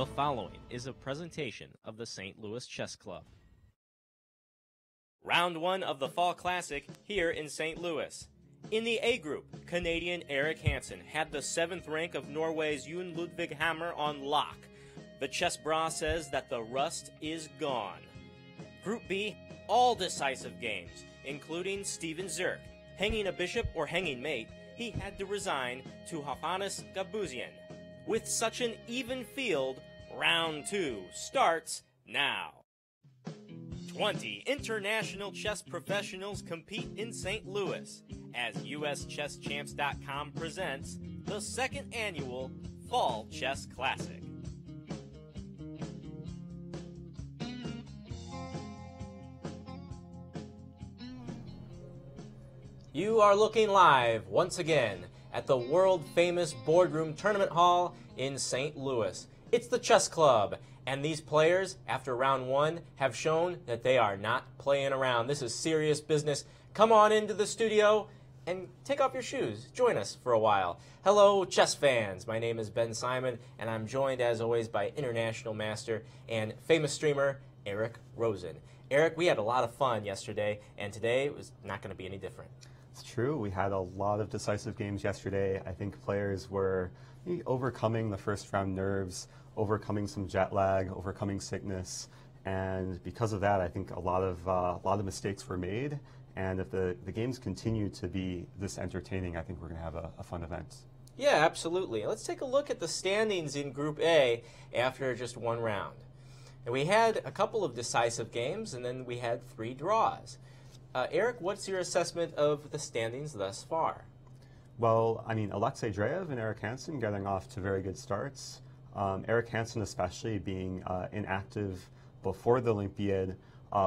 The following is a presentation of the St. Louis Chess Club. Round 1 of the Fall Classic here in St. Louis. In the A group, Canadian Erik Hansen had the 7th rank of Norway's Jon Ludvig Hammer on lock. The chess bra says that the rust is gone. Group B, all decisive games, including Steven Zerk. Hanging a bishop or hanging mate, he had to resign to Hovhannes Gabuzyan. With such an even field, round 2 starts now. 20 international chess professionals compete in St. Louis as USChessChamps.com presents the 2nd annual Fall Chess Classic. You are looking live once again at the world-famous Boardroom Tournament Hall in St. Louis. It's the Chess Club, and these players, after round 1, have shown that they are not playing around. This is serious business. Come on into the studio and take off your shoes. Join us for a while. Hello, chess fans. My name is Ben Simon, and I'm joined, as always, by international master and famous streamer, Eric Rosen. Eric, we had a lot of fun yesterday, and today was not going to be any different. It's true. We had a lot of decisive games yesterday. I think players were overcoming the first round nerves, overcoming some jet lag, overcoming sickness, and because of that, I think a lot of mistakes were made. And if the games continue to be this entertaining, I think we're going to have a fun event. Yeah, absolutely. Let's take a look at the standings in Group A after just one round. And we had a couple of decisive games, and then we had 3 draws. Eric, what's your assessment of the standings thus far? Well, I mean, Alexei Dreev and Erik Hansen getting off to very good starts. Erik Hansen especially being inactive before the Olympiad,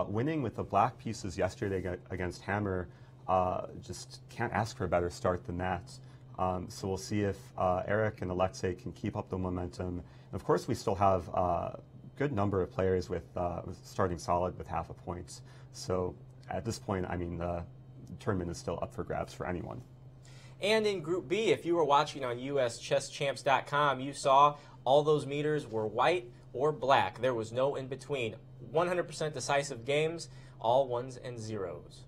winning with the black pieces yesterday against Hammer, just can't ask for a better start than that. So we'll see if Erik and Alexei can keep up the momentum. And of course, we still have a good number of players with starting solid with half a point. So at this point, I mean, the tournament is still up for grabs for anyone. And in Group B, if you were watching on USChessChamps.com, you saw all those meters were white or black. There was no in between. 100% decisive games, all 1s and 0s.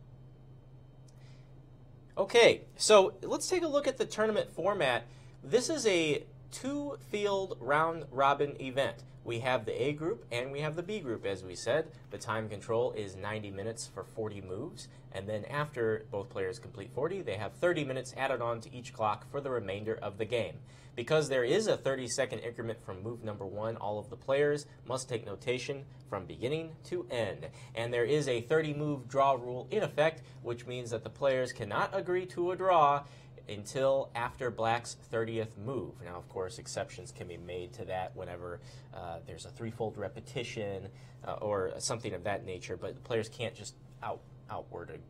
Okay, so let's take a look at the tournament format. This is a 2-field round-robin event. We have the A group and we have the B group, as we said. The time control is 90 minutes for 40 moves, and then after both players complete 40, they have 30 minutes added on to each clock for the remainder of the game. Because there is a 30-second increment from move number 1, all of the players must take notation from beginning to end. And there is a 30-move draw rule in effect, which means that the players cannot agree to a draw until after Black's 30th move. Now, of course, exceptions can be made to that whenever there's a 3-fold repetition or something of that nature, but the players can't just outward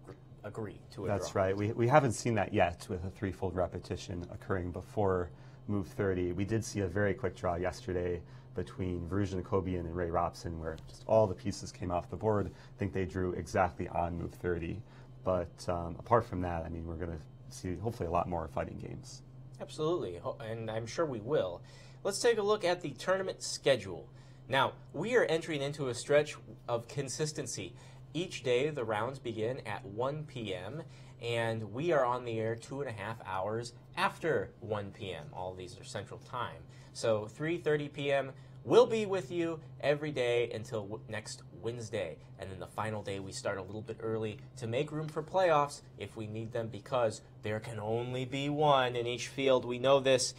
agree to a draw. That's right. We haven't seen that yet with a 3-fold repetition occurring before move 30. We did see a very quick draw yesterday between Bruzon, Akopian, and Robson, where just all the pieces came off the board. I think they drew exactly on move 30. But apart from that, I mean, we're going to see hopefully a lot more fighting games. Absolutely, and I'm sure we will. Let's take a look at the tournament schedule. Now, we are entering into a stretch of consistency. Each day the rounds begin at 1 p.m. and we are on the air 2.5 hours after 1 p.m. All these are Central Time. So 3:30 p.m. we'll be with you every day until next Wednesday. And then the final day we start a little bit early to make room for playoffs if we need them, because there can only be one in each field. We know this.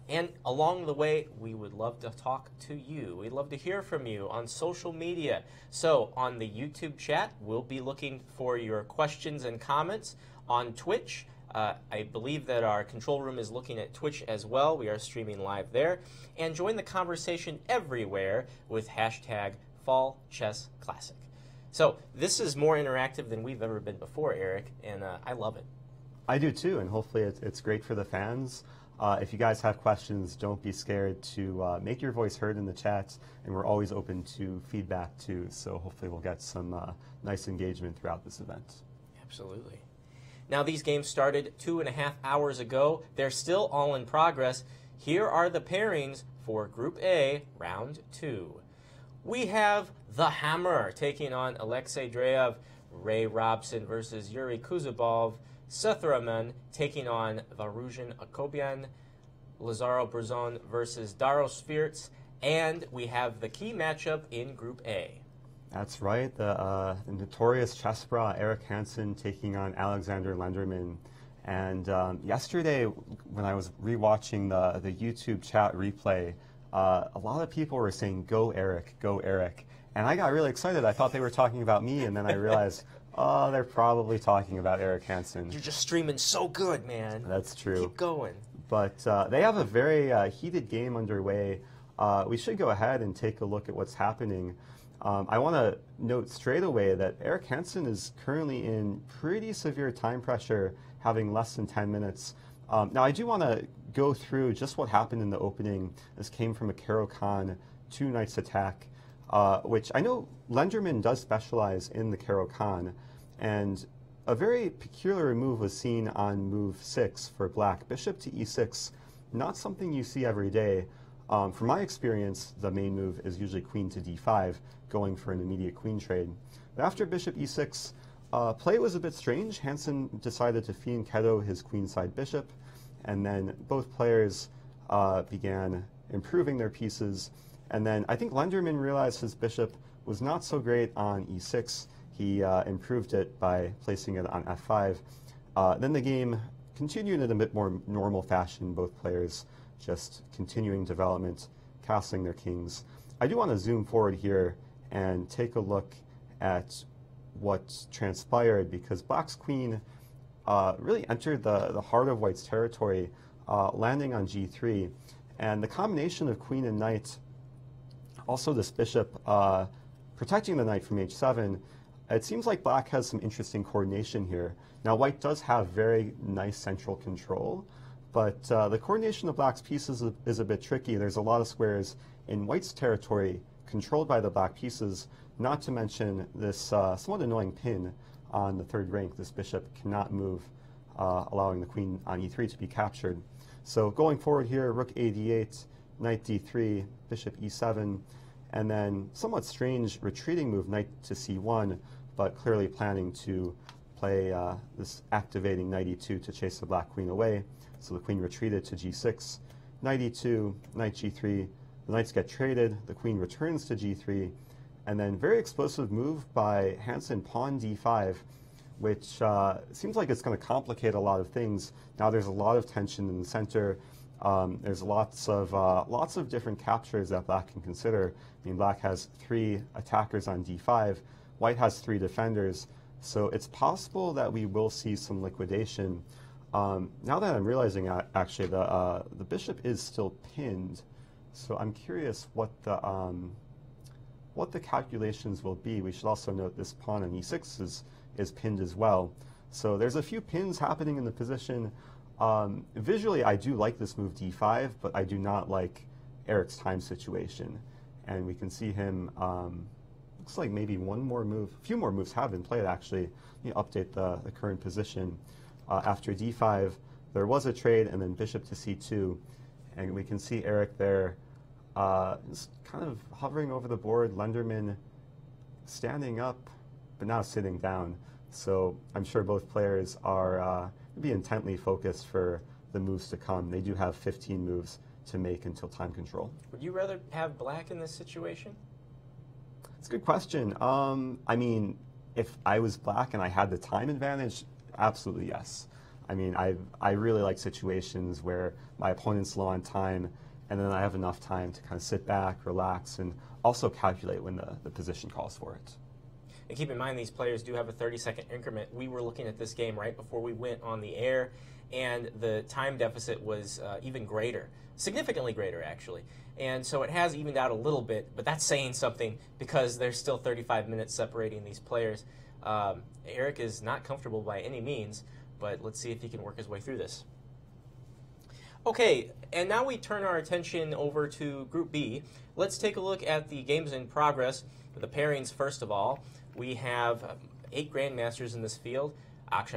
And along the way, we would love to talk to you. We'd love to hear from you on social media. So on the YouTube chat, we'll be looking for your questions and comments. On Twitch, I believe that our control room is looking at Twitch as well. We are streaming live there. And join the conversation everywhere with hashtag FallChessClassic. So this is more interactive than we've ever been before, Eric, and I love it. I do too, and hopefully it's great for the fans. If you guys have questions, don't be scared to make your voice heard in the chat, and we're always open to feedback too, so hopefully we'll get some nice engagement throughout this event. Absolutely. Now, these games started 2.5 hours ago. They're still all in progress. Here are the pairings for Group A, Round 2. We have the Hammer taking on Alexei Dreev, Ray Robson versus Yuri Kuzubov, Sethuraman taking on Rosen Akopian, Lazaro Bruzon versus Daros Firtz, and we have the key matchup in Group A. That's right. The notorious chess bra Eric Hansen taking on Alexander Lenderman. And yesterday, when I was rewatching the YouTube chat replay, a lot of people were saying, "Go Eric, go Eric." And I got really excited. I thought they were talking about me, and then I realized, oh, they're probably talking about Eric Hansen. You're just streaming so good, man. That's true. Keep going. But they have a very heated game underway. We should go ahead and take a look at what's happening. I want to note straight away that Eric Hansen is currently in pretty severe time pressure, having less than 10 minutes. Now, I do want to go through just what happened in the opening. This came from a Caro-Kann 2 knights attack, which I know Lenderman does specialize in the Caro-Kann, and a very peculiar move was seen on move 6 for black. Bishop to e6, not something you see every day. From my experience, the main move is usually queen to d5, going for an immediate queen trade. But after bishop e6, play was a bit strange. Hansen decided to fianchetto his queenside bishop, and then both players began improving their pieces. And then I think Lenderman realized his bishop was not so great on e6. He improved it by placing it on f5. Then the game continued in a bit more normal fashion, both players just continuing development, castling their kings. I do want to zoom forward here and take a look at what transpired, because black's queen really entered the heart of white's territory, landing on g3. And the combination of queen and knight, also this bishop protecting the knight from h7, it seems like black has some interesting coordination here. Now, white does have very nice central control, but the coordination of black's pieces is a bit tricky. There's a lot of squares in white's territory controlled by the black pieces, not to mention this somewhat annoying pin on the third rank. This bishop cannot move, allowing the queen on e3 to be captured. So going forward here, rook a d8, knight d3, bishop e7, and then somewhat strange retreating move, knight to c1, but clearly planning to play this activating knight e2 to chase the black queen away. So the queen retreated to g6, knight e2, knight g3, the knights get traded, the queen returns to g3, and then very explosive move by Hansen, pawn d5, which seems like it's going to complicate a lot of things. Now there's a lot of tension in the center. There's lots of different captures that black can consider. I mean, black has 3 attackers on d5, white has 3 defenders, so it's possible that we will see some liquidation. Now that I'm realizing, actually, the bishop is still pinned, so I'm curious what the calculations will be. We should also note this pawn on e6 is pinned as well. So there's a few pins happening in the position. Visually, I do like this move d5, but I do not like Eric's time situation. And we can see him, looks like maybe one more move, a few more moves have been played actually. Let me update the current position. After d5, there was a trade, and then bishop to c2. And we can see Eric there just kind of hovering over the board, Lenderman standing up, but now sitting down. So I'm sure both players are be intently focused for the moves to come. They do have 15 moves to make until time control. Would you rather have black in this situation? It's a good question. I mean, if I was black and I had the time advantage, absolutely yes. I mean, I really like situations where my opponent's low on time, and then I have enough time to kind of sit back, relax, and also calculate when the position calls for it. And keep in mind, these players do have a 30-second increment. We were looking at this game right before we went on the air, and the time deficit was even greater, significantly greater, actually. And so it has evened out a little bit, but that's saying something because there's still 35 minutes separating these players. Eric is not comfortable by any means, but let's see if he can work his way through this. Okay, and now we turn our attention over to Group B. Let's take a look at the games in progress. The pairings, first of all. We have 8 grandmasters in this field.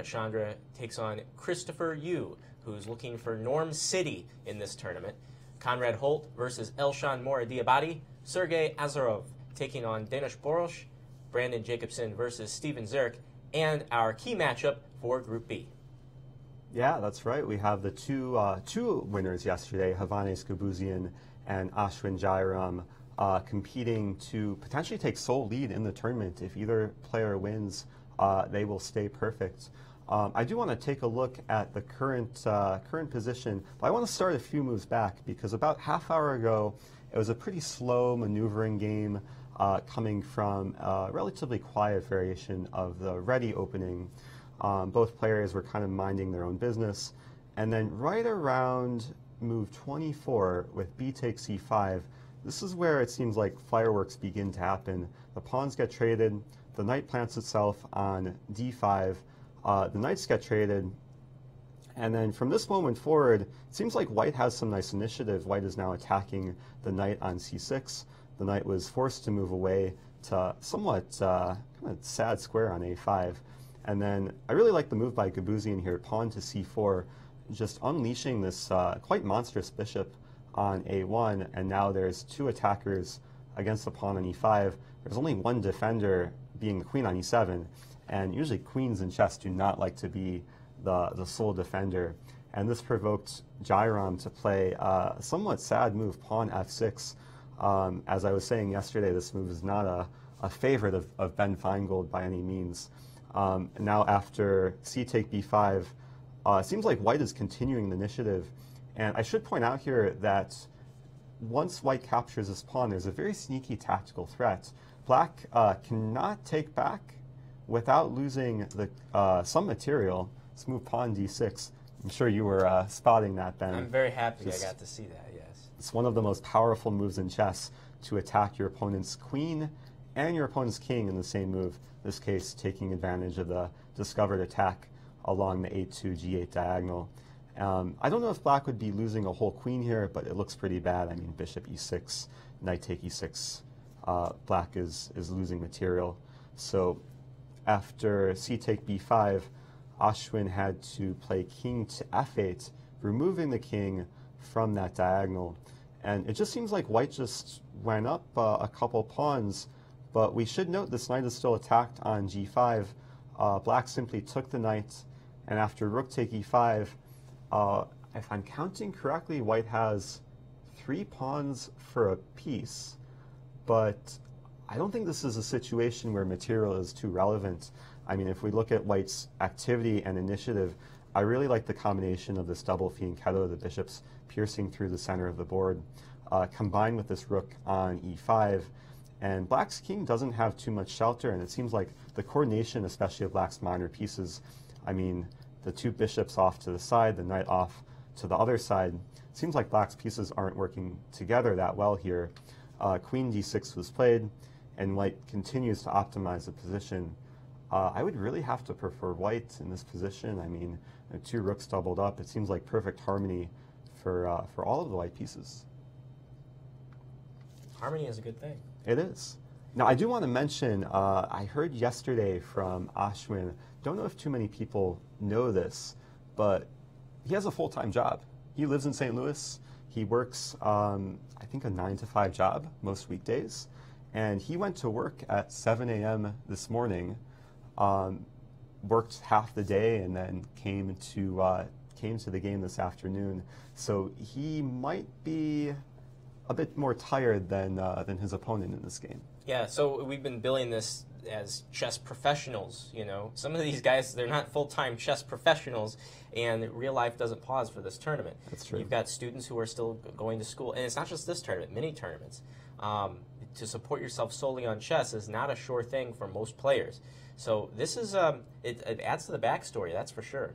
Chandra takes on Christopher Yu, who's looking for Norm City in this tournament. Conrad Holt versus Elshan Moradiabadi. Sergey Azarov taking on Danish Borosh. Brandon Jacobson versus Steven Zurich. And our key matchup for Group B. Yeah, that's right. We have the two winners yesterday, Hovhannes Gabuzyan and Ashwin Jairam, competing to potentially take sole lead in the tournament. If either player wins, they will stay perfect. I do want to take a look at the current position, but I want to start a few moves back because about half hour ago, it was a pretty slow maneuvering game coming from a relatively quiet variation of the ready opening. Both players were kind of minding their own business. And then right around move 24 with b takes e5, this is where it seems like fireworks begin to happen. The pawns get traded, the knight plants itself on d5, the knights get traded, and then from this moment forward, it seems like white has some nice initiative. White is now attacking the knight on c6. The knight was forced to move away to somewhat kind of sad square on a5. And then I really like the move by Gabuzyan here, pawn to c4, just unleashing this quite monstrous bishop on a1, and now there's two attackers against the pawn on e5. There's only one defender, being the queen on e7, and usually queens in chess do not like to be the sole defender. And this provoked Jairam to play a somewhat sad move, pawn f6. As I was saying yesterday, this move is not a favorite of Ben Feingold by any means. Now after c take b5, it seems like white is continuing the initiative. And I should point out here that once white captures this pawn, there's a very sneaky tactical threat. Black cannot take back without losing some material. Let's move pawn d6. I'm sure you were spotting that, Ben. I'm very happy I got to see that, yes. It's one of the most powerful moves in chess to attack your opponent's queen and your opponent's king in the same move. In this case, taking advantage of the discovered attack along the a2, g8 diagonal. I don't know if black would be losing a whole queen here, but it looks pretty bad. I mean, bishop e6, knight take e6. Black is losing material. So after c take b5, Ashwin had to play king to f8, removing the king from that diagonal. And it just seems like white just went up a couple pawns, but we should note this knight is still attacked on g5. Black simply took the knight, and after rook take e5, if I'm counting correctly, white has 3 pawns for a piece, but I don't think this is a situation where material is too relevant. I mean, if we look at white's activity and initiative, I really like the combination of this double fianchetto, the bishops piercing through the center of the board, combined with this rook on e5. And black's king doesn't have too much shelter, and it seems like the coordination, especially of black's minor pieces, I mean, the two bishops off to the side, the knight off to the other side, it seems like black's pieces aren't working together that well here. Queen d6 was played, and white continues to optimize the position. I would really have to prefer white in this position. I mean, 2 rooks doubled up. It seems like perfect harmony for all of the white pieces. Harmony is a good thing. It is. Now, I do want to mention, I heard yesterday from Ashwin, don't know if too many people know this, but he has a full-time job. He lives in St. Louis. He works, I think, a 9-to-5 job most weekdays. And he went to work at 7 a.m. this morning, worked half the day, and then came to the game this afternoon. So he might be a bit more tired than his opponent in this game. Yeah, so we've been billing this as chess professionals, you know. Some of these guys, they're not full-time chess professionals, and real life doesn't pause for this tournament. That's true. You've got students who are still going to school, and it's not just this tournament, many tournaments. To support yourself solely on chess is not a sure thing for most players. So this is, it adds to the backstory, that's for sure.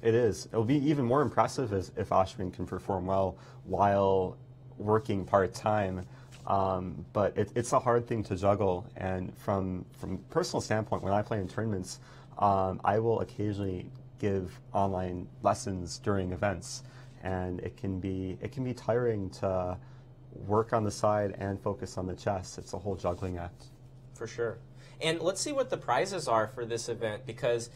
It is. It'll be even more impressive if Ashwin can perform well while working part-time. But it's a hard thing to juggle, and from personal standpoint, when I play in tournaments, I will occasionally give online lessons during events, and it can be tiring to work on the side and focus on the chess. It's a whole juggling act. For sure. And let's see what the prizes are for this event, because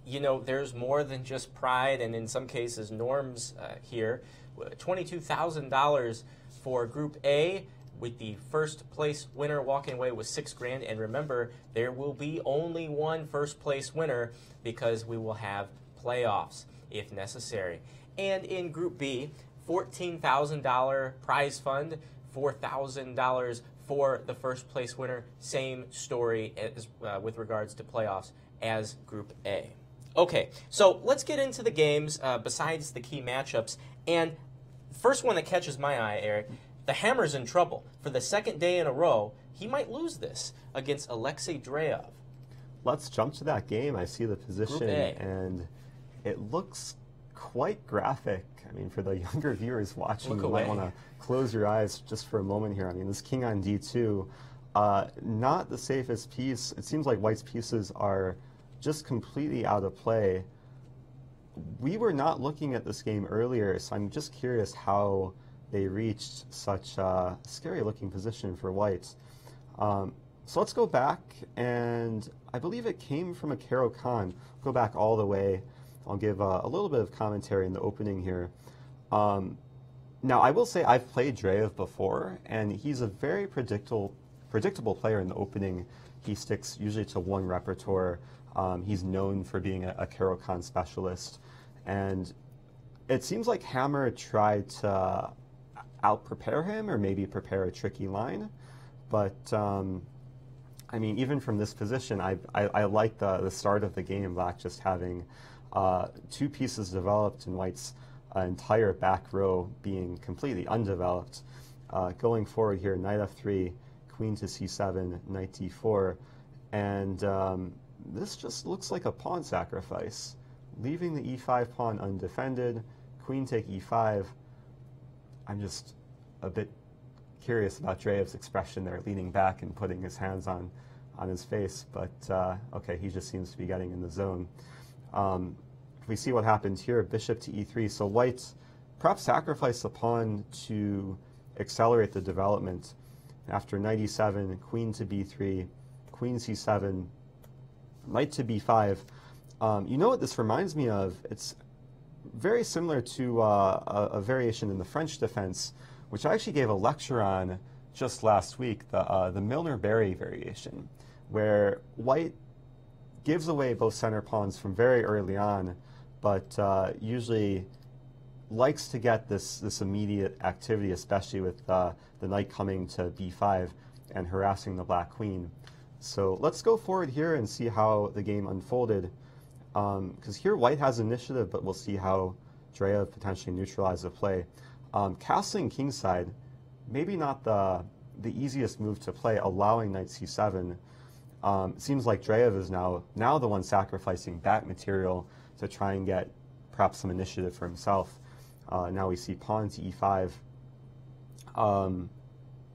you know there's more than just pride and in some cases norms here. $22,000 for Group A, with the first place winner walking away with $6,000. And remember, there will be only one first place winner because we will have playoffs if necessary. And in Group B, $14,000 prize fund, $4,000 for the first place winner. Same story as, with regards to playoffs as Group A. Okay, so let's get into the games besides the key matchups. And first one that catches my eye, Eric, the Hammer's in trouble. For the second day in a row, he might lose this against Alexei Dreev. Let's jump to that game. I see the position, and it looks quite graphic. I mean, for the younger viewers watching, you might want to close your eyes just for a moment here. I mean, this king on d2, not the safest piece. It seems like white's pieces are just completely out of play. We were not looking at this game earlier, so I'm just curious how they reached such a scary-looking position for white. So let's go back, and I believe it came from a Caro-Kann. Go back all the way. I'll give a little bit of commentary in the opening here. Now, I will say I've played Dreev before, and he's a very predictable player in the opening. He sticks usually to one repertoire. He's known for being a Caro-Kann specialist. And it seems like Hammer tried to out-prepare him or maybe prepare a tricky line. But, I mean, even from this position, I like the start of the game, Black just having two pieces developed and white's entire back row being completely undeveloped. Going forward here, knight f3, queen to c7, knight d4, and this just looks like a pawn sacrifice. Leaving the e5 pawn undefended, queen take e5. I'm just a bit curious about Dreev's expression there, leaning back and putting his hands on his face, but okay, he just seems to be getting in the zone. If we see what happens here, bishop to e3, so white perhaps sacrifice the pawn to accelerate the development. After knight e7, queen to b3, queen c7, knight to b5. You know what this reminds me of? It's very similar to a variation in the French defense, which I actually gave a lecture on just last week, the Milner-Berry variation, where white gives away both center pawns from very early on, but usually likes to get this immediate activity, especially with the knight coming to b5 and harassing the black queen. So let's go forward here and see how the game unfolded. Because here white has initiative, but we'll see how Dreev potentially neutralizes the play. Castling kingside, maybe not the easiest move to play, allowing knight c7. Seems like Dreev is now the one sacrificing back material to try and get perhaps some initiative for himself. Now we see pawn to e5.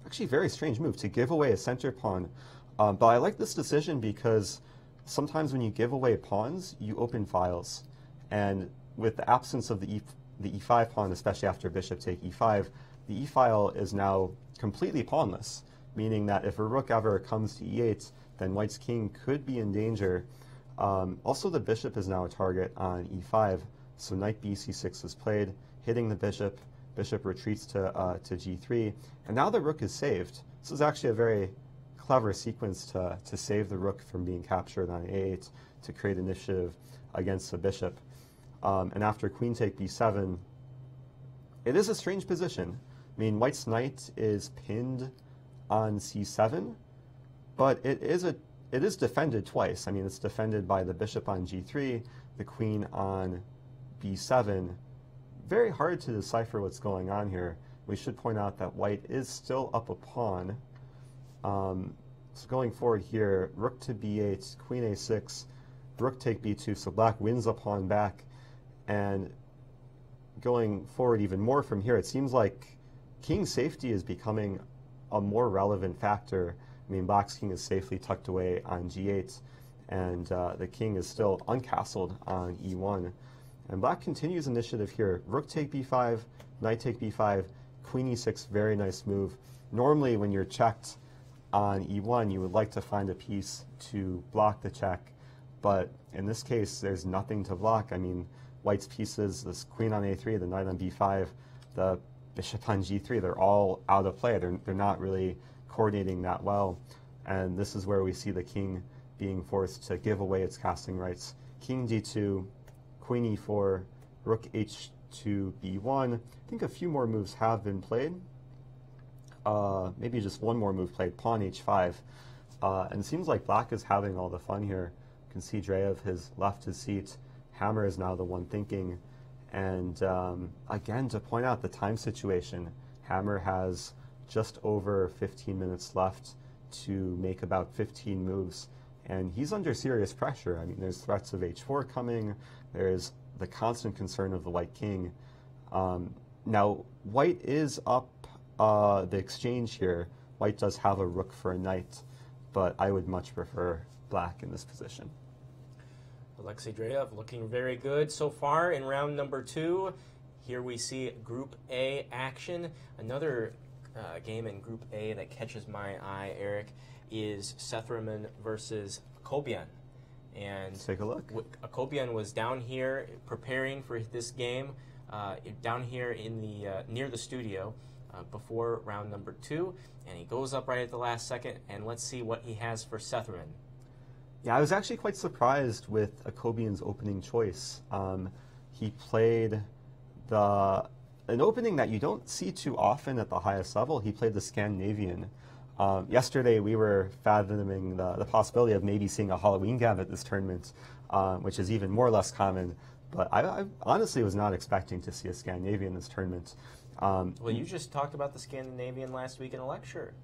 Actually, very strange move to give away a center pawn. But I like this decision because sometimes when you give away pawns, you open files. And with the absence of the e5 pawn, especially after bishop take e5, the e file is now completely pawnless, meaning that if a rook ever comes to e8, then white's king could be in danger. Also, the bishop is now a target on e5, so knight b c6 is played, hitting the bishop. Bishop retreats to g3, and now the rook is saved. This is actually a very clever sequence to save the rook from being captured on a8 to create initiative against the bishop. And after queen take b7, it is a strange position. I mean, white's knight is pinned on c7, but it is defended twice. I mean, it's defended by the bishop on g3, the queen on b7. Very hard to decipher what's going on here. We should point out that white is still up a pawn. So going forward here, rook to b8, queen a6, rook take b2, so black wins a pawn back. And going forward even more from here, it seems like king safety is becoming a more relevant factor. I mean, black's king is safely tucked away on g8, and the king is still uncastled on e1. And black continues initiative here. Rook take b5, knight take b5, queen e6, very nice move. Normally when you're checked on e1, you would like to find a piece to block the check, but in this case there's nothing to block. I mean, white's pieces, this queen on a3, the knight on b5, the bishop on g3, they're all out of play. They're not really coordinating that well. And this is where we see the king being forced to give away its casting rights. King d2, queen e4, rook h2, b1. I think a few more moves have been played. Maybe just one more move played, pawn h5. And it seems like black is having all the fun here. You can see Dreev has left his seat. Hammer is now the one thinking. And again, to point out the time situation, Hammer has just over 15 minutes left to make about 15 moves. And he's under serious pressure. I mean, there's threats of h4 coming. There's the constant concern of the white king. Now, white is up the exchange here. White does have a rook for a knight, but I would much prefer black in this position. Alexei Dreev looking very good so far in round number 2. Here we see Group A action. Another game in Group A that catches my eye, Eric, is Sethuraman versus Akopian. And Let's take a look. Akopian was down here preparing for this game, down here in the near the studio before round number 2, and he goes up right at the last second. And let's see what he has for Sethuraman. Yeah, I was actually quite surprised with Akopian's opening choice. He played an opening that you don't see too often at the highest level. He played the Scandinavian. Yesterday we were fathoming the possibility of maybe seeing a Halloween gambit at this tournament, which is even more or less common. But I honestly was not expecting to see a Scandinavian in this tournament. Well, you just talked about the Scandinavian last week in a lecture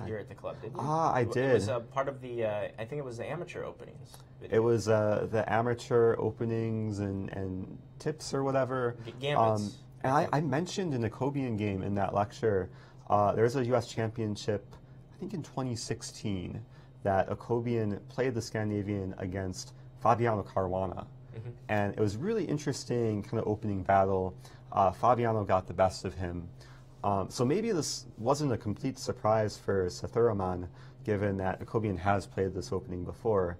here at the club, didn't you? I did. It was part of the, I think it was the amateur openings. It was the amateur openings and tips or whatever. Gambits. And I mentioned an Akopian game in that lecture. There's a U.S. championship, I think in 2016, that Akopian played the Scandinavian against Fabiano Caruana. Mm-hmm. And it was really interesting kind of opening battle. Fabiano got the best of him. So maybe this wasn't a complete surprise for Sethuraman, given that Akopian has played this opening before.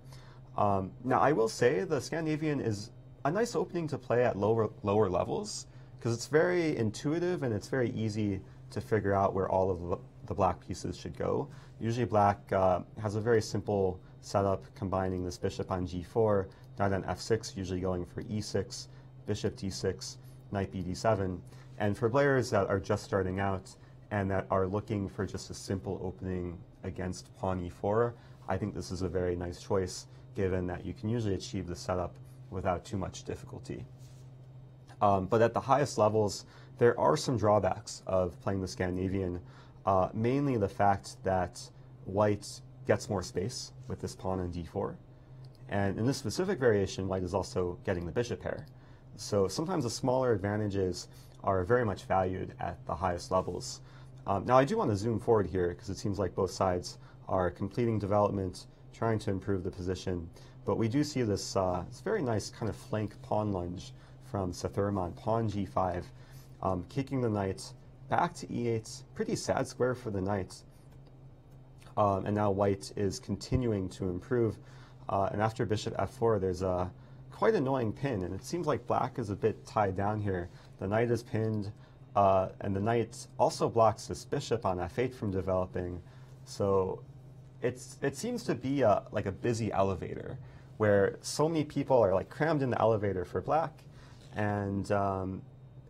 Now, I will say the Scandinavian is a nice opening to play at lower levels, because it's very intuitive and it's very easy to figure out where all of the black pieces should go. Usually black has a very simple setup combining this bishop on g4, knight on f6, usually going for e6, bishop d6, knight bd7. And for players that are just starting out and that are looking for just a simple opening against pawn e4, I think this is a very nice choice, given that you can usually achieve the setup without too much difficulty. But at the highest levels, there are some drawbacks of playing the Scandinavian, mainly the fact that white gets more space with this pawn on d4. And in this specific variation, white is also getting the bishop pair. So sometimes the smaller advantages are very much valued at the highest levels. Now, I do want to zoom forward here, because it seems like both sides are completing development, trying to improve the position. But we do see this very nice kind of flank pawn lunge from Sethuraman, pawn g5, kicking the knight back to e8. Pretty sad square for the knight. And now white is continuing to improve. And after bishop f4, there's a quite annoying pin. And it seems like black is a bit tied down here. The knight is pinned, and the knight also blocks this bishop on f8 from developing. So it seems to be like a busy elevator, where so many people are like crammed in the elevator for black, and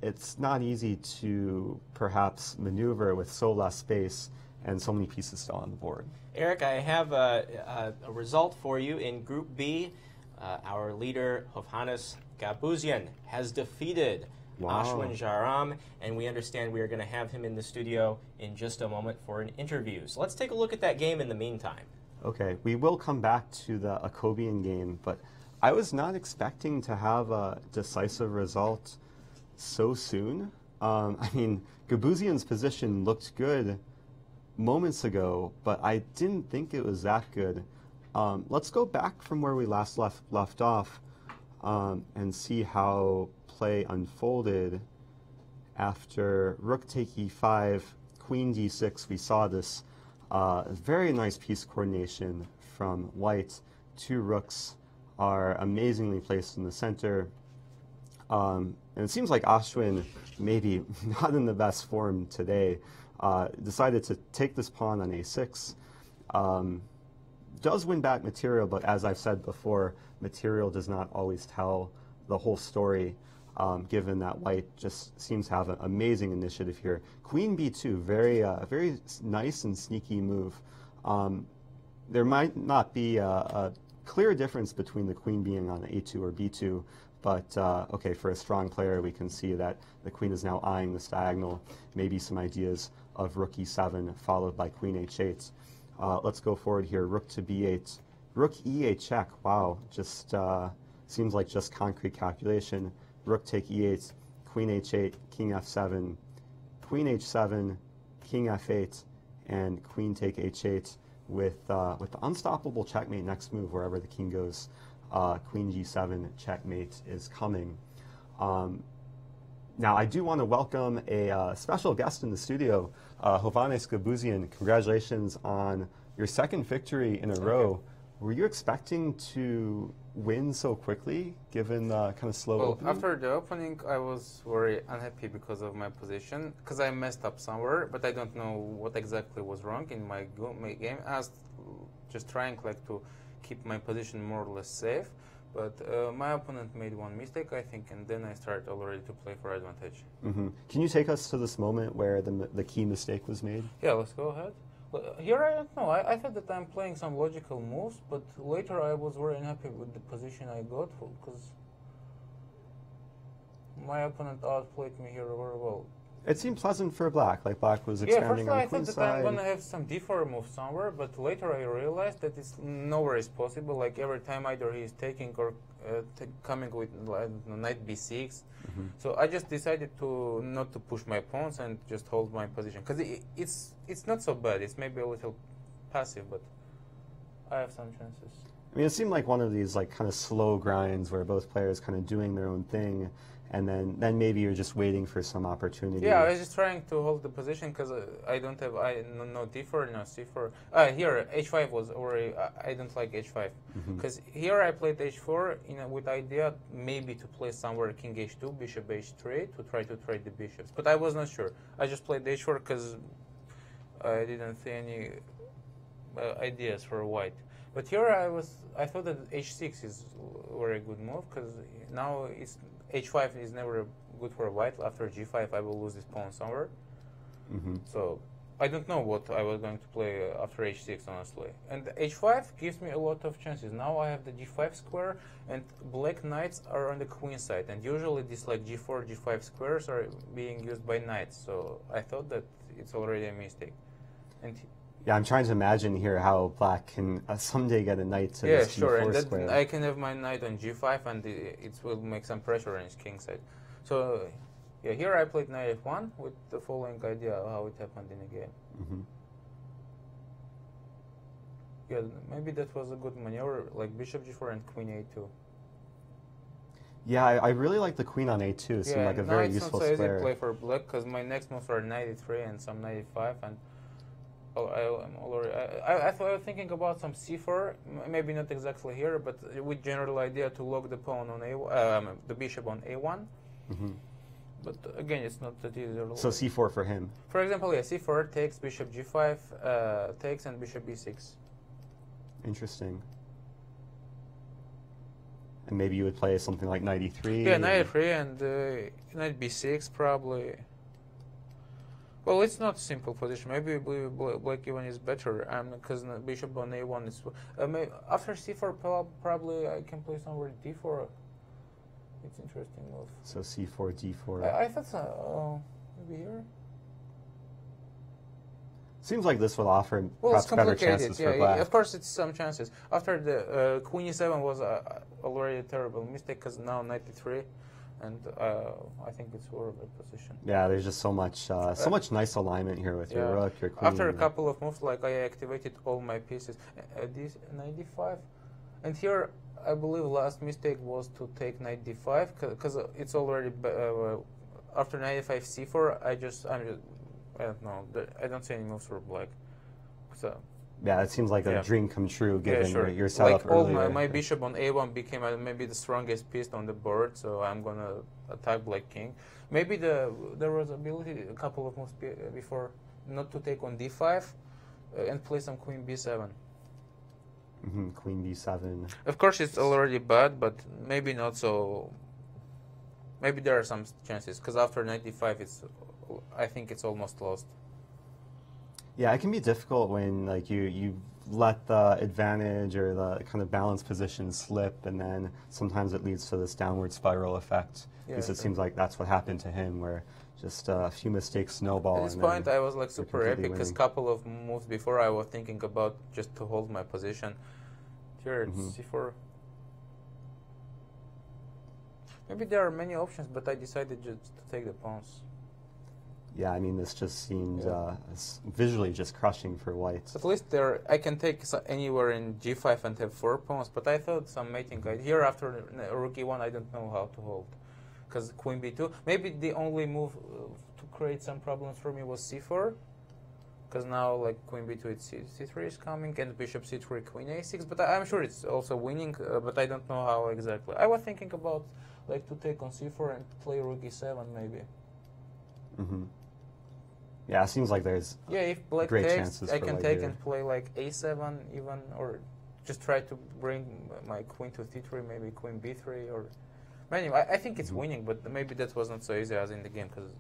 it's not easy to perhaps maneuver with so less space and so many pieces still on the board. Eric, I have a result for you in Group B. Our leader, Hovhannes Gabuzyan, has defeated Ashwin Jaram, and we understand we are going to have him in the studio in just a moment for an interview. So let's take a look at that game in the meantime. Okay, we will come back to the Akopian game, but I was not expecting to have a decisive result so soon. I mean, Gabuzyan's position looked good moments ago, but I didn't think it was that good. Let's go back from where we last left off and see how play unfolded. After rook take e5, queen d6, we saw this very nice piece coordination from white. Two rooks are amazingly placed in the center. And And it seems like Ashwin, maybe not in the best form today, decided to take this pawn on a6. Does win back material, but as I've said before, material does not always tell the whole story, given that white just seems to have an amazing initiative here. Queen b2, very nice and sneaky move. There might not be a clear difference between the queen being on a2 or b2, but okay, for a strong player, we can see that the queen is now eyeing this diagonal. Maybe some ideas of rook e7 followed by queen h8. Let's go forward here. Rook to b8. Rook e8 check. Wow, just seems like just concrete calculation. Rook take e8, queen h8, king f7, queen h7, king f8, and queen take h8 with the unstoppable checkmate next move wherever the king goes. Queen g7 checkmate is coming. Now, I do want to welcome a special guest in the studio, Hovhannes Gabuzyan. Congratulations on your second victory in a row. Were you expecting to win so quickly, given the kind of slow opening? After the opening, I was very unhappy because of my position, because I messed up somewhere, but I don't know what exactly was wrong in my game. I was just trying like to keep my position more or less safe, but my opponent made one mistake, I think, and then I started already to play for advantage. Mm-hmm. Can you take us to this moment where the key mistake was made? Yeah, let's go ahead. Here I don't know. I thought that I'm playing some logical moves, but later I was very unhappy with the position I got because my opponent outplayed me here very well. It seemed pleasant for black, like black was expanding on the queen I thought side. that I'm gonna have some d4 move somewhere, but later I realized that it's nowhere is possible. Like every time either he's taking or coming with knight b6. Mm-hmm. So I just decided to not to push my pawns and just hold my position because it's not so bad. It's maybe a little passive, but I have some chances. I mean, it seemed like one of these like kind of slow grinds where both players kind of doing their own thing, and then maybe you're just waiting for some opportunity. Yeah, I was just trying to hold the position because I don't have no d4, no c4. Here h5 was already. I don't like h5 because here I played h4 with idea maybe to play somewhere king h2, bishop h3 to try to trade the bishops. But I was not sure. I just played h4 because I didn't see any ideas for white. But here I thought that h6 is a very good move because now it's h5 is never good for white. After g5 I will lose this pawn somewhere. So I don't know what I was going to play after h6 honestly. And h5 gives me a lot of chances. Now I have the g5 square and black knights are on the queen side, and usually these like g4, g5 squares are being used by knights. So I thought that it's already a mistake. And yeah, I'm trying to imagine here how black can someday get a knight to this sure, g4 and square. I can have my knight on g5, and it will make some pressure on his king side. So, yeah, here I played knight f1 with the following idea of how it happened in the game. Yeah, maybe that was a good maneuver, like bishop g4 and queen a2. Yeah, I really like the queen on a2. It seemed like a very useful square. It's not so square. easy to play for black because my next moves are knight e3 and some knight e5, and I was thinking about some c4, maybe not exactly here, but with general idea to lock the pawn on the bishop on a1. But again, it's not that easy. So c4 for him. For example, yeah, c4 takes, bishop g5 takes, and bishop b6. Interesting. And maybe you would play something like knight e3. Yeah, knight e3 and knight b6 probably. Well, it's not a simple position. Maybe black even is better, because bishop on a1 is. After c4, probably I can play somewhere d4. It's interesting move. So c4, d4. I thought so. Maybe here. Seems like this will offer Well, perhaps it's better complicated. chances Yeah, for black. of course, it's some chances. After the queen e7 was already a terrible mistake, because now knight e3, and I think it's horrible position. Yeah, there's just so much nice alignment here with your rook, your queen. After a couple of moves, like I activated all my pieces. This knight d5, and here I believe last mistake was to take knight d5, because it's already after knight e5 c4. I don't know. I don't see any moves for black. So yeah, it seems like a dream come true given your setup like all earlier. my bishop on a1 became maybe the strongest piece on the board, so I'm gonna attack black king. Maybe there was ability a couple of moves before not to take on d5 and play some queen b7. Queen b7. Of course, it's already bad, but maybe not so. Maybe there are some chances because after knight d5, I think it's almost lost. Yeah, it can be difficult when like you let the advantage or the kind of balanced position slip, and then sometimes it leads to this downward spiral effect. Because it seems like that's what happened to him, where just a few mistakes snowball. At this point, I was like super epic because a couple of moves before I was thinking about just to hold my position. Here it's c4. Maybe there are many options, but I decided just to take the pawns. Yeah, I mean, this just seemed visually just crushing for white. At least I can take anywhere in g5 and have 4 pawns, but I thought some mating guide. Here after rook e1, I don't know how to hold. Because queen b2, maybe the only move to create some problems for me was c4. Because now like queen b2, it's c3 is coming, and bishop c3, queen a6. But I'm sure it's also winning, but I don't know how exactly. I was thinking about like to take on c4 and play rook e7 maybe. Yeah, it seems like there's if black great takes, chances I for can white take here. and play like a7 even, or just try to bring my queen to c3, maybe queen b3, or anyway, I think it's winning, but maybe that was not so easy as in the game because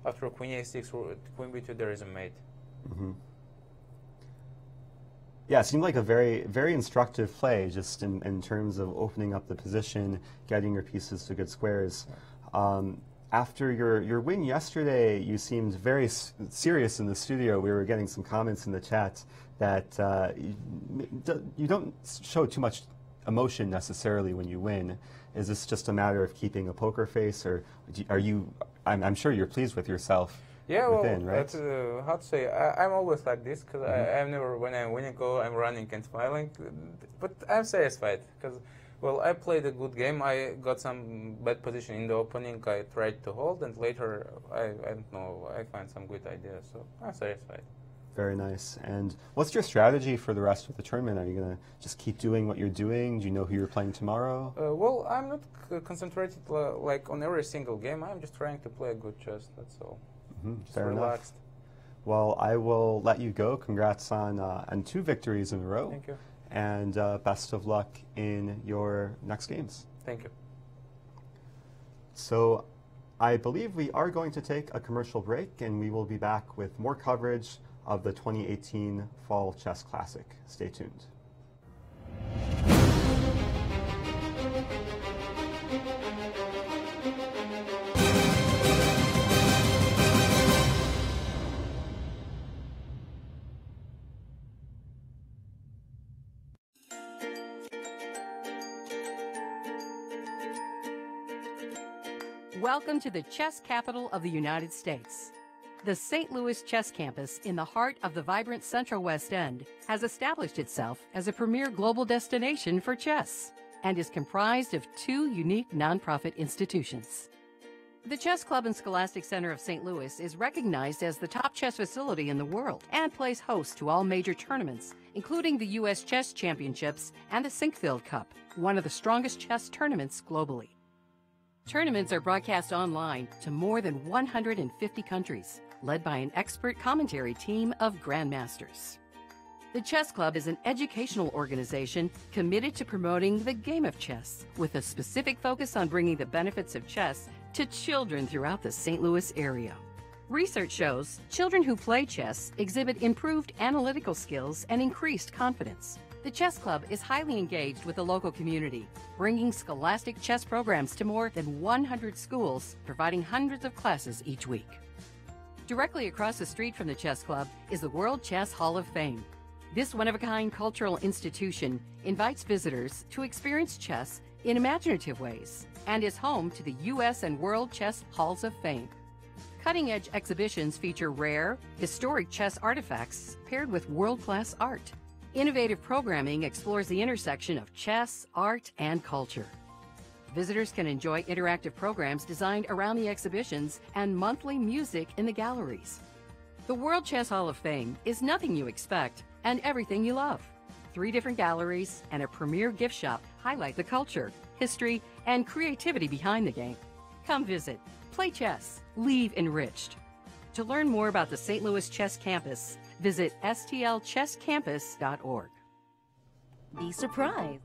after queen a6, queen b2, there is a mate. Yeah, it seemed like a very, very instructive play, just in terms of opening up the position, getting your pieces to good squares. After your win yesterday, you seemed very serious in the studio. We were getting some comments in the chat that you don't show too much emotion necessarily when you win. Is this just a matter of keeping a poker face, or are you? I'm sure you're pleased with yourself. Yeah, within, well, right? that's, how to say, I'm always like this because I'm never, when I'm winning, I'm running and smiling, but I'm satisfied because, well, I played a good game. I got some bad position in the opening. I tried to hold, and later, I don't know, I find some good ideas, so I'm satisfied. Very nice. And what's your strategy for the rest of the tournament? Are you going to just keep doing what you're doing? Do you know who you're playing tomorrow? Well, I'm not concentrated like on every single game. I'm just trying to play a good chess, that's all. Just Fair relaxed. enough. Well, I will let you go. Congrats on 2 victories in a row. Thank you. And best of luck in your next games. Thank you. So I believe we are going to take a commercial break, and we will be back with more coverage of the 2018 Fall Chess Classic. Stay tuned. Welcome to the chess capital of the United States. The St. Louis Chess Campus, in the heart of the vibrant Central West End, has established itself as a premier global destination for chess and is comprised of 2 unique nonprofit institutions. The Chess Club and Scholastic Center of St. Louis is recognized as the top chess facility in the world and plays host to all major tournaments, including the U.S. Chess Championships and the Sinkfield Cup, one of the strongest chess tournaments globally. Tournaments are broadcast online to more than 150 countries, led by an expert commentary team of grandmasters. The Chess Club is an educational organization committed to promoting the game of chess, with a specific focus on bringing the benefits of chess to children throughout the St. Louis area. Research shows children who play chess exhibit improved analytical skills and increased confidence. The Chess Club is highly engaged with the local community, bringing scholastic chess programs to more than 100 schools, providing hundreds of classes each week. Directly across the street from the Chess Club is the World Chess Hall of Fame. This one-of-a-kind cultural institution invites visitors to experience chess in imaginative ways and is home to the U.S. and World Chess Halls of Fame. Cutting-edge exhibitions feature rare, historic chess artifacts paired with world-class art. Innovative programming explores the intersection of chess, art, and culture. Visitors can enjoy interactive programs designed around the exhibitions and monthly music in the galleries. The World Chess Hall of Fame is nothing you expect and everything you love. 3 different galleries and a premier gift shop highlight the culture, history, and creativity behind the game. Come visit, play chess, leave enriched. To learn more about the St. Louis Chess Campus, visit stlchesscampus.org. Be surprised.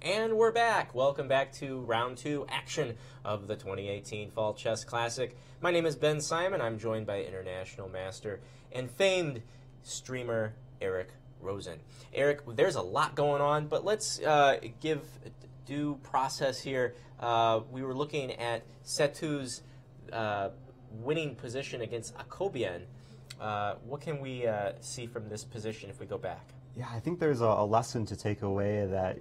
And we're back. Welcome back to round 2 action of the 2018 Fall Chess Classic. My name is Ben Simon. I'm joined by international master and famed streamer Eric Rosen. Eric, there's a lot going on, but let's give due process here. We were looking at Setu's winning position against Akopian. What can we see from this position if we go back? Yeah, I think there's a lesson to take away that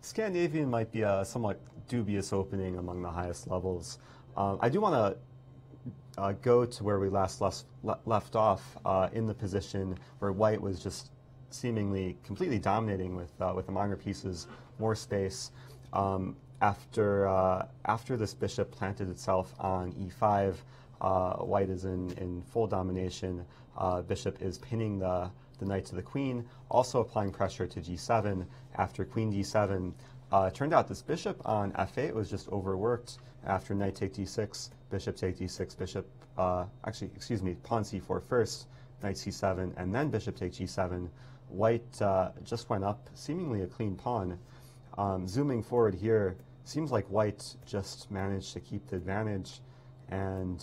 Scandinavian might be a somewhat dubious opening among the highest levels. I do want to go to where we last left off in the position where White was just seemingly completely dominating with the minor pieces, more space. After this bishop planted itself on e5, White is in full domination. Bishop is pinning the knight to the queen, also applying pressure to g7 after queen d7. It turned out this bishop on f8 was just overworked after knight take d6, bishop take d6, bishop, pawn c4 first, knight c7, and then bishop take g7. White just went up, seemingly a clean pawn. Zooming forward here, seems like White just managed to keep the advantage, and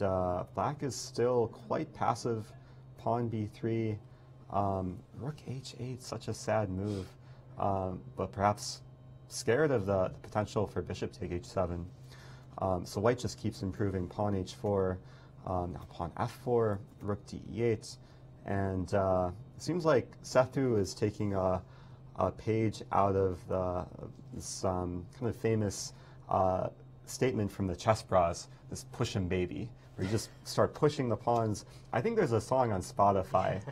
Black is still quite passive. Pawn b3, rook h8, such a sad move, but perhaps scared of the potential for bishop take h7. So White just keeps improving. Pawn h4, now pawn f4, rook d8, and it seems like Sethu is taking a page out of this kind of famous statement from the Chess Bras, this push 'em baby, where you just start pushing the pawns. I think there's a song on Spotify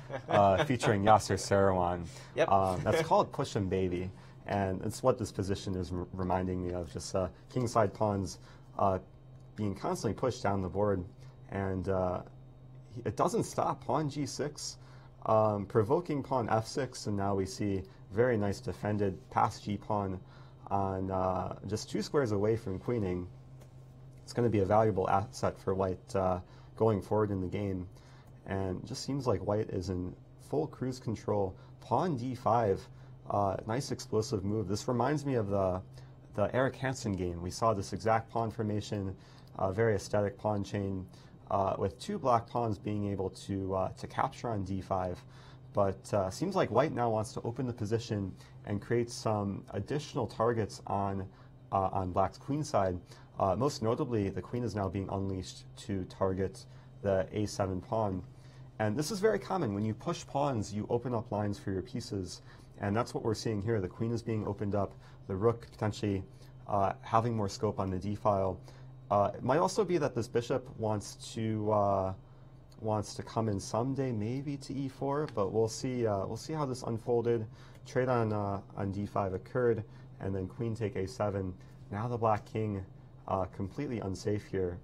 featuring Yasser Seirawan. Yep. That's called Push 'em Baby, and it's what this position is reminding me of, just kingside pawns being constantly pushed down the board, and it doesn't stop. Pawn g6, provoking pawn f6, and now we see very nice defended pass g-pawn on just 2 squares away from queening. It's going to be a valuable asset for White going forward in the game, and it just seems like White is in full cruise control. Pawn d5, nice explosive move. This reminds me of the Eric Hansen game. We saw this exact pawn formation, very aesthetic pawn chain, with 2 black pawns being able to capture on d5. But seems like White now wants to open the position and create some additional targets on Black's queen side. Most notably, the queen is now being unleashed to target the a7 pawn. And this is very common. When you push pawns, you open up lines for your pieces. And that's what we're seeing here. The queen is being opened up, the rook potentially having more scope on the d-file. It might also be that this bishop wants to come in someday, maybe to e4, but we'll see how this unfolded. Trade on d5 occurred, and then queen take a7. Now the black king completely unsafe here.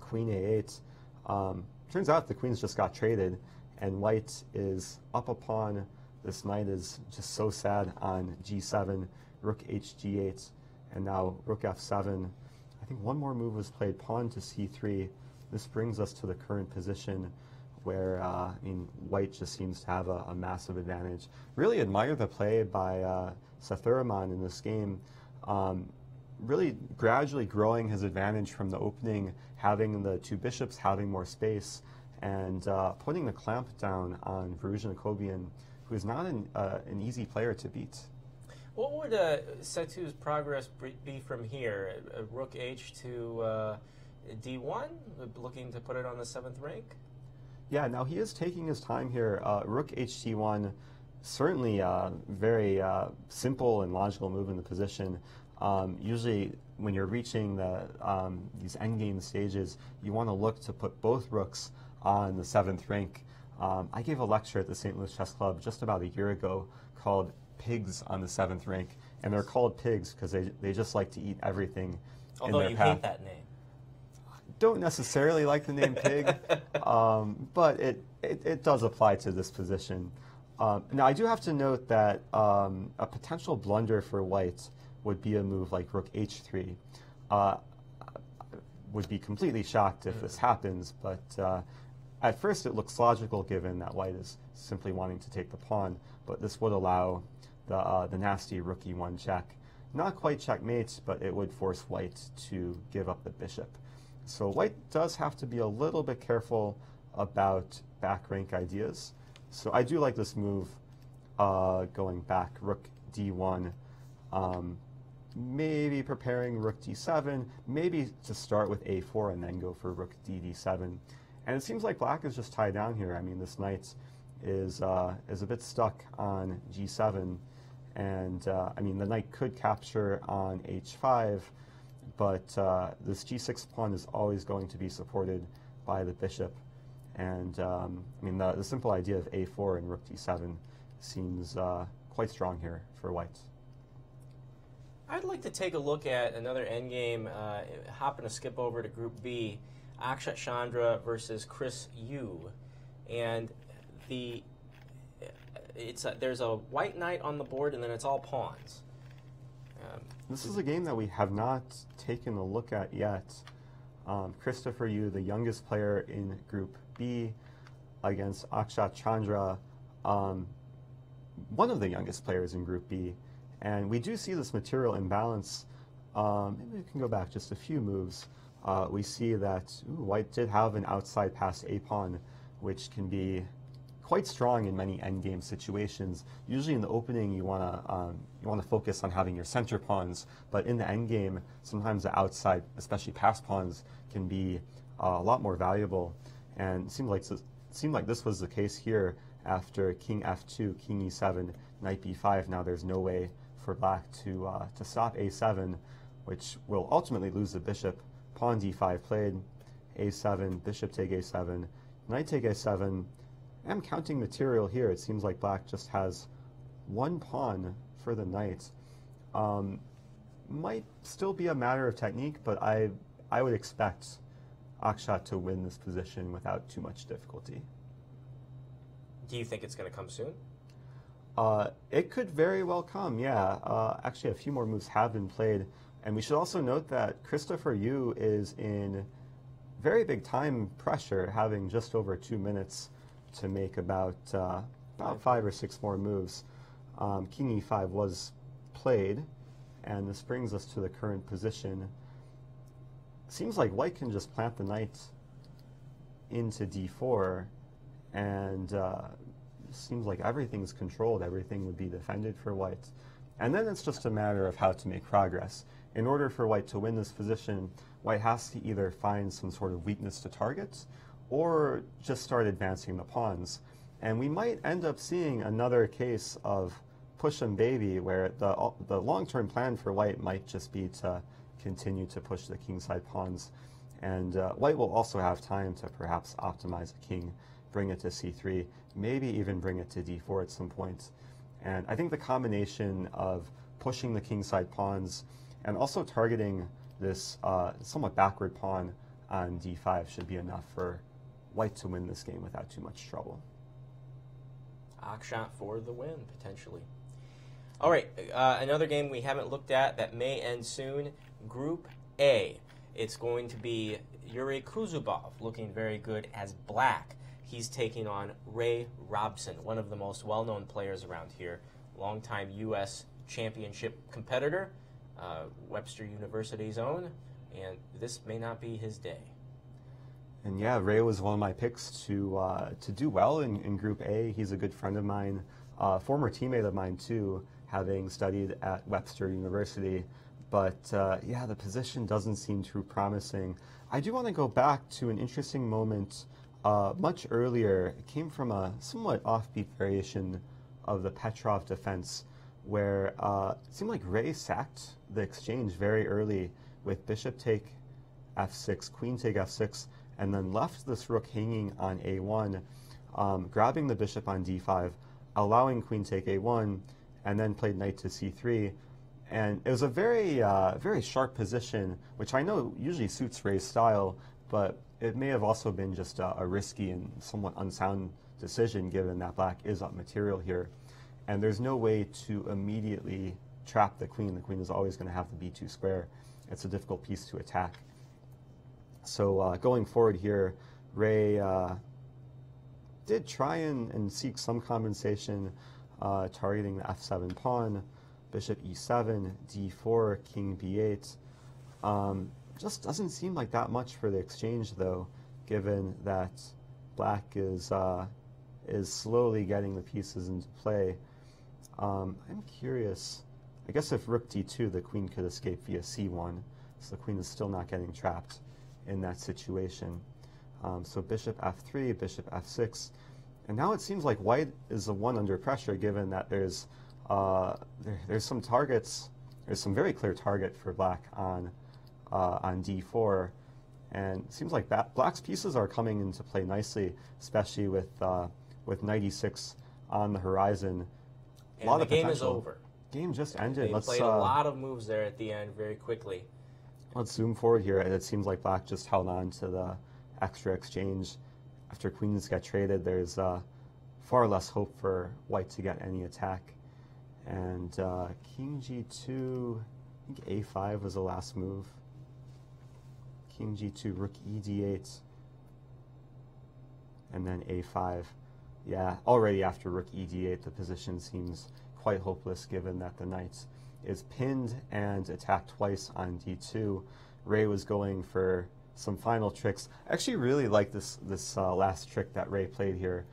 Queen a8. Turns out the queens just got traded, and White is up a pawn. This knight is just so sad on g7, rook hg8, and now rook f7. I think one more move was played, pawn to c3. This brings us to the current position where White just seems to have a massive advantage. Really admire the play by Sethuraman in this game. Really gradually growing his advantage from the opening, having the 2 bishops, having more space, and putting the clamp down on Bruzon Akopian, who is not an easy player to beat. What would Setu's progress be from here? Rook h to d1, looking to put it on the 7th rank? Yeah, now he is taking his time here. Rook ht1, certainly a very simple and logical move in the position. Usually when you're reaching these endgame stages, you want to look to put both rooks on the 7th rank. I gave a lecture at the St. Louis Chess Club just about a year ago called Pigs on the 7th rank, and they're called pigs because they just like to eat everything in their path. Although you hate that name. Don't necessarily like the name pig, but it does apply to this position. Now I do have to note that a potential blunder for White would be a move like rook h3. would be completely shocked if this happens, but at first it looks logical given that white is simply wanting to take the pawn, but this would allow the nasty rook e1 check. Not quite checkmate, but it would force white to give up the bishop. So white does have to be a little bit careful about back rank ideas. So I do like this move going back, rook d1, maybe preparing rook d7, maybe to start with a4 and then go for rook d7. And it seems like black is just tied down here. I mean, this knight is a bit stuck on g7, and I mean, the knight could capture on h5, but this g6 pawn is always going to be supported by the bishop. And I mean, the simple idea of a4 and rook d7 seems quite strong here for white. I'd like to take a look at another endgame, hopping a skip over to Group B, Akshat Chandra versus Chris Yu. And there's a white knight on the board, and then it's all pawns. This is a game that we have not taken a look at yet. Christopher Yu, the youngest player in Group B, against Akshat Chandra, one of the youngest players in Group B. And we do see this material imbalance. Maybe we can go back just a few moves. We see that white did have an outside pass a-pawn, which can be quite strong in many endgame situations. Usually in the opening, you want to focus on having your center pawns, but in the endgame, sometimes the outside, especially pass pawns, can be a lot more valuable. And it seemed like this was the case here after king f2, king e7, knight b5. Now there's no way for black to stop a7, which will ultimately lose the bishop. Pawn d5 played, a7, bishop take a7, knight take a7. I'm counting material here. It seems like black just has one pawn for the knight. Might still be a matter of technique, but I would expect Akshat to win this position without too much difficulty. Do you think it's going to come soon? It could very well come, yeah. Actually, a few more moves have been played. And we should also note that Christopher Yu is in very big time pressure, having just over 2 minutes to make about 5 or 6 more moves. King e5 was played, and this brings us to the current position. Seems like white can just plant the knight into d4, and seems like everything's controlled. Everything would be defended for white. And then it's just a matter of how to make progress. In order for white to win this position, white has to either find some sort of weakness to target or just start advancing the pawns. And we might end up seeing another case of push and baby, where the long-term plan for white might just be to continue to push the kingside pawns. And white will also have time to perhaps optimize the king, bring it to c3, maybe even bring it to d4 at some point. And I think the combination of pushing the kingside pawns and also targeting this somewhat backward pawn on d5 should be enough for white to win this game without too much trouble. Akshat for the win, potentially. All right, another game we haven't looked at that may end soon, Group A. It's going to be Yuri Kuzubov, looking very good as black. He's taking on Ray Robson, one of the most well-known players around here, longtime U.S. championship competitor, Webster University's own, and this may not be his day. And yeah, Ray was one of my picks to do well in Group A. He's a good friend of mine, former teammate of mine too, having studied at Webster University. But yeah, the position doesn't seem too promising. I do want to go back to an interesting moment much earlier. It came from a somewhat offbeat variation of the Petrov defense, where it seemed like Ray sacked the exchange very early with bishop take f6, queen take f6, and then left this rook hanging on a1, grabbing the bishop on d5, allowing queen take a1, and then played knight to c3. And it was a very, very sharp position, which I know usually suits Ray's style, but it may have also been just a risky and somewhat unsound decision, given that black is up material here. And there's no way to immediately trap the queen. The queen is always going to have the b2 square. It's a difficult piece to attack. So going forward here, Ray did try and seek some compensation, targeting the f7 pawn, bishop e7, d4, king b8. Just doesn't seem like that much for the exchange, though, given that black is slowly getting the pieces into play. I'm curious. I guess if rook d2, the queen could escape via c1, so the queen is still not getting trapped in that situation. So bishop f3, bishop f6, and now it seems like white is the one under pressure, given that there's some targets. There's some very clear target for black on d4, and it seems like black's pieces are coming into play nicely, especially with knight e6 on the horizon. And a lot the of game potential. is over. Game just ended. They played a lot of moves there at the end very quickly. Let's zoom forward here. It seems like black just held on to the extra exchange. After queens get traded, there's far less hope for white to get any attack. And king g2, I think a5 was the last move. King g2, rook e d8, and then a5. Yeah, already after rook e d8, the position seems quite hopeless, given that the knight is pinned and attacked twice on d2. Ray was going for some final tricks. I actually really like this last trick that Ray played here,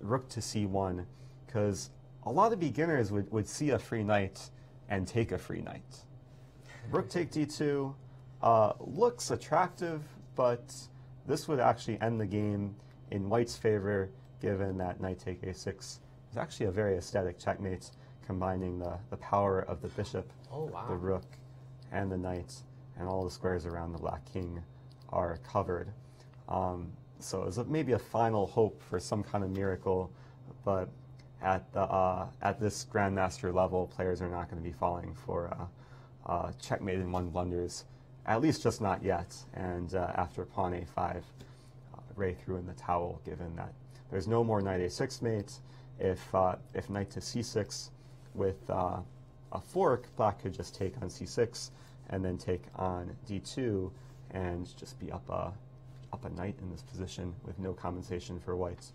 rook to c1, because a lot of beginners would see a free knight and take a free knight. Rook take d2 looks attractive, but this would actually end the game in white's favor, given that knight take a6 is actually a very aesthetic checkmate, combining the power of the bishop, the rook, and the knight, and all the squares around the black king are covered. So it's maybe a final hope for some kind of miracle, but at this grandmaster level, players are not going to be falling for checkmate in one blunders, at least just not yet. And after pawn a5, Ray threw in the towel, given that there's no more knight a6 mate. If knight to c6 with a fork, black could just take on c6 and then take on d2 and just be up a knight in this position with no compensation for whites.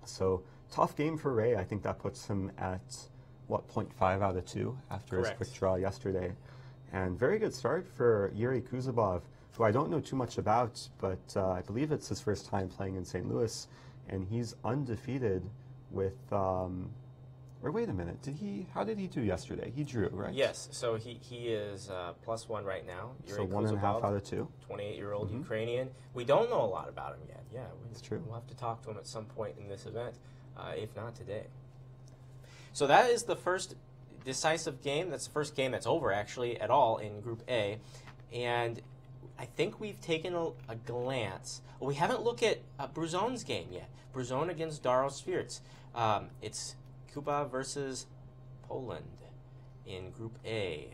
So tough game for Ray. I think that puts him at, what, 0.5 out of 2 after his quick draw yesterday. And very good start for Yuri Kuzubov, who I don't know too much about, but I believe it's his first time playing in St. Louis, and he's undefeated with, or wait a minute, how did he do yesterday? He drew, right? Yes, so he is +1 right now. Yuri so 1.5 out of 2. 28-year-old Ukrainian. We don't know a lot about him yet. Yeah, it's true. We'll have to talk to him at some point in this event, if not today. So that is the first decisive game. That's the first game that's over, actually, at all in Group A. And I think we've taken a glance. Well, we haven't looked at Bruzon's game yet. Bruzon against Daro Svirts. It's Cuba versus Poland in Group A.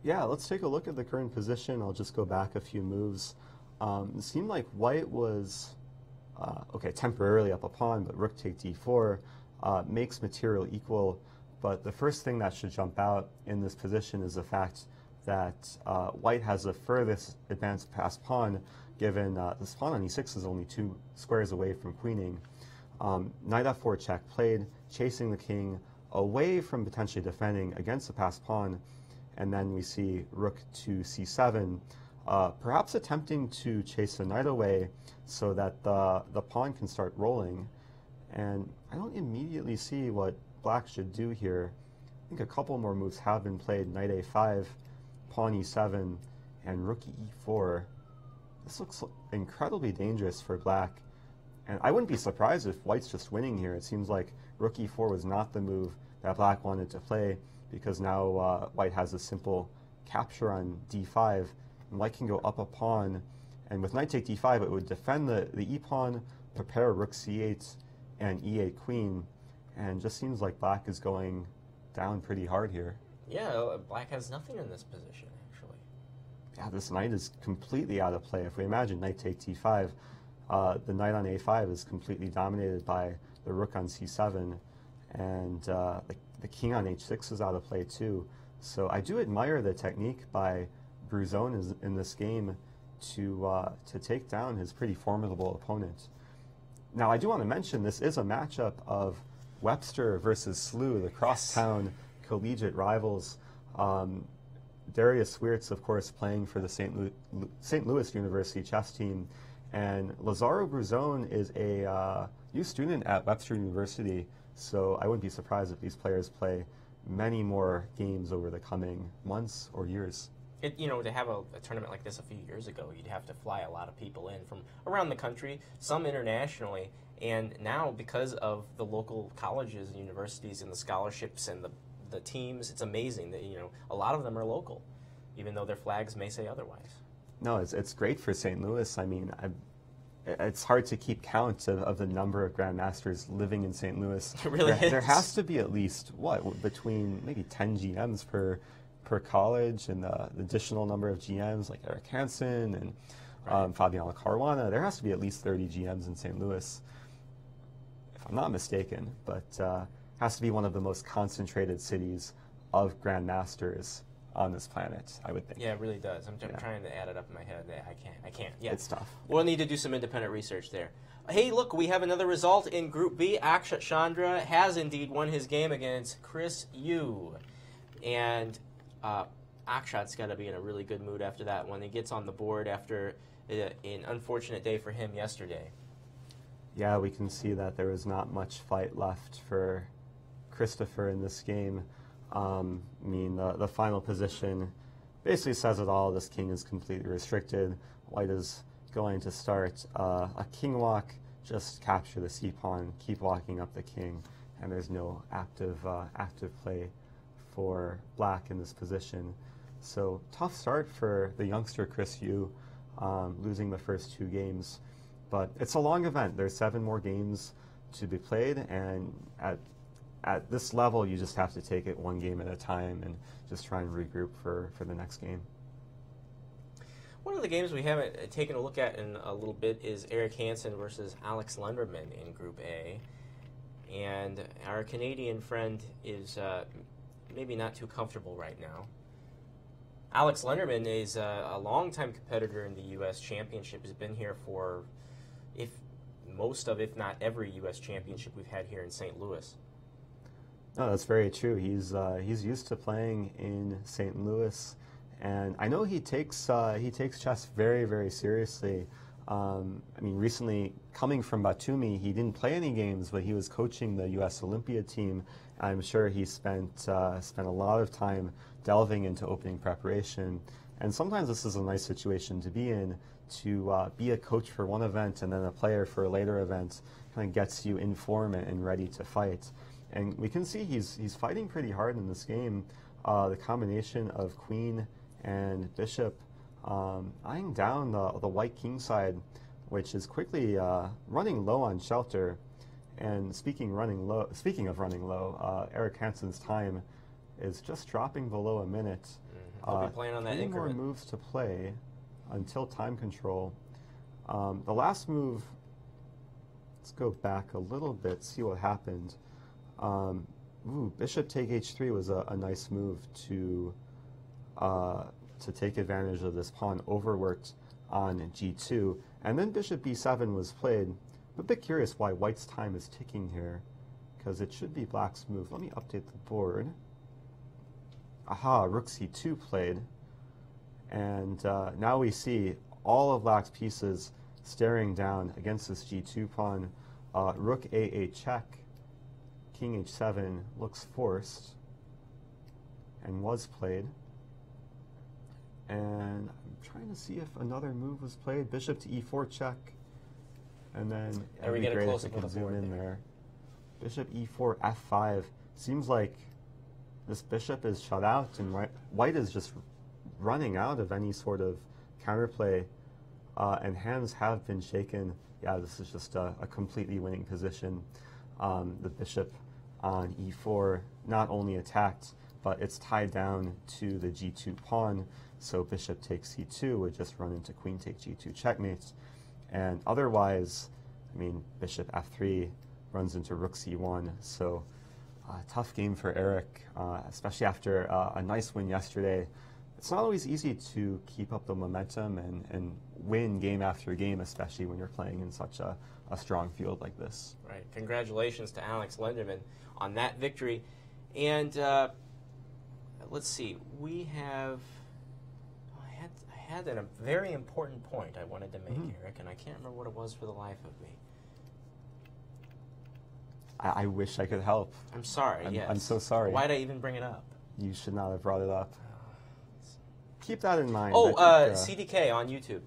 Yeah, let's take a look at the current position. I'll just go back a few moves. It seemed like white was, temporarily up a pawn, but rook take d4 makes material equal. But the first thing that should jump out in this position is the fact that white has the furthest advanced past pawn, given this pawn on e6 is only 2 squares away from queening. Knight f4 check played, chasing the king away from potentially defending against the passed pawn, and then we see rook to c7, perhaps attempting to chase the knight away so that the pawn can start rolling. And I don't immediately see what black should do here. I think a couple more moves have been played. Knight a5, pawn e7, and rook e4. This looks incredibly dangerous for black. And I wouldn't be surprised if white's just winning here. It seems like rook e4 was not the move that black wanted to play, because now white has a simple capture on d5, and white can go up a pawn. And with knight take d5, it would defend the e-pawn, prepare rook c8 and e8 queen, and just seems like black is going down pretty hard here. Yeah, black has nothing in this position, actually. Yeah, this knight is completely out of play. If we imagine knight take t5, the knight on a5 is completely dominated by the rook on c7, and the king on h6 is out of play too. So I do admire the technique by Bruzon is in this game to take down his pretty formidable opponent. Now, I do want to mention this is a matchup of Webster versus SLU, the crosstown collegiate rivals. Darius Swiertz, of course, playing for the St. Louis University chess team, and Lazaro Bruzon is a new student at Webster University, so I wouldn't be surprised if these players play many more games over the coming months or years. To have a tournament like this a few years ago, you'd have to fly a lot of people in from around the country, some internationally, and now because of the local colleges and universities and the scholarships and the teams, it's amazing that a lot of them are local, even though their flags may say otherwise. No, it's great for St. Louis. I mean, it's hard to keep count of the number of grandmasters living in St. Louis. It really is. There has to be at least, between maybe 10 GMs per college, and the additional number of GMs like Eric Hansen and Fabiano Caruana. There has to be at least 30 GMs in St. Louis, if I'm not mistaken, but has to be one of the most concentrated cities of grandmasters on this planet, I would think. Yeah, it really does. I'm trying to add it up in my head. I can't. Yeah. It's tough. We'll need to do some independent research there. Hey, look, we have another result in Group B. Chandra has indeed won his game against Chris Yu. And Akshot's got to be in a really good mood after that when he gets on the board after an unfortunate day for him yesterday. Yeah, we can see that there was not much fight left for Christopher in this game. I mean, the final position basically says it all. This king is completely restricted. White is going to start a king walk, just capture the c-pawn, keep walking up the king, and there's no active play for black in this position. So tough start for the youngster Chris Yu, losing the first 2 games. But it's a long event. There's 7 more games to be played, and at this level, you just have to take it one game at a time and just try and regroup for the next game. One of the games we haven't taken a look at in a little bit is Eric Hansen versus Alex Lenderman in Group A. And our Canadian friend is maybe not too comfortable right now. Alex Lenderman is a longtime competitor in the U.S. Championship. He's been here for if not every U.S. Championship we've had here in St. Louis. No, that's very true. He's used to playing in St. Louis, and I know he takes chess very, very seriously. I mean, recently coming from Batumi, he didn't play any games, but he was coaching the U.S. Olympia team. I'm sure he spent a lot of time delving into opening preparation, and sometimes this is a nice situation to be in, to be a coach for one event and then a player for a later event. Kind of gets you in form and ready to fight. And we can see he's fighting pretty hard in this game. The combination of queen and bishop eyeing down the white king side, which is quickly running low on shelter. And speaking of running low, Eric Hansen's time is just dropping below a minute. I'll be playing on that 3 more increment. moves to play until time control. The last move, let's go back a little bit, see what happened. Bishop take h3 was a nice move to take advantage of this pawn overworked on g2, and then bishop b7 was played. I'm a bit curious why white's time is ticking here, because it should be black's move. Let me update the board. Aha, rook c2 played, and now we see all of black's pieces staring down against this g2 pawn. Rook a8 check. King h7 looks forced and was played. And I'm trying to see if another move was played. Bishop to e4 check. And then There we it'd be get a great if close-up we of could the zoom board in there. there. Bishop e4 f5. Seems like this bishop is shut out, and white is just running out of any sort of counterplay. And hands have been shaken. Yeah, this is just a completely winning position. The bishop on e4 not only attacked, but it's tied down to the g2 pawn, so bishop takes c2 would just run into queen take g2 checkmate. And otherwise, I mean, bishop f3 runs into rook c1, so tough game for Eric, especially after a nice win yesterday. it's not always easy to keep up the momentum and win game after game, especially when you're playing in such a strong field like this. Right. Congratulations to Alex Lenderman on that victory. And let's see. We have. I had a very important point I wanted to make, Eric, and I can't remember what it was for the life of me. I wish I could help. I'm sorry. Yes. I'm so sorry. Why'd I even bring it up? You should not have brought it up. Keep that in mind. Oh, CDK on YouTube.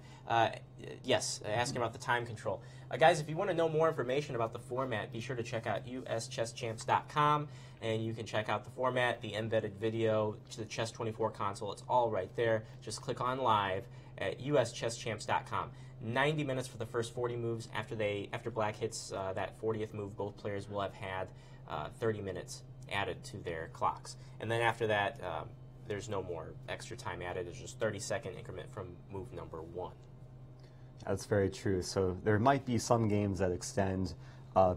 Yes, asking about the time control. Guys, if you want to know more information about the format, be sure to check out uschesschamps.com, and you can check out the format, the embedded video, to the Chess24 console. It's all right there. Just click on live at uschesschamps.com. 90 minutes for the first 40 moves. After Black hits that 40th move, both players will have had 30 minutes added to their clocks. And then after that, there's no more extra time added. There's just 30-second increment from move number 1. That's very true. So there might be some games that extend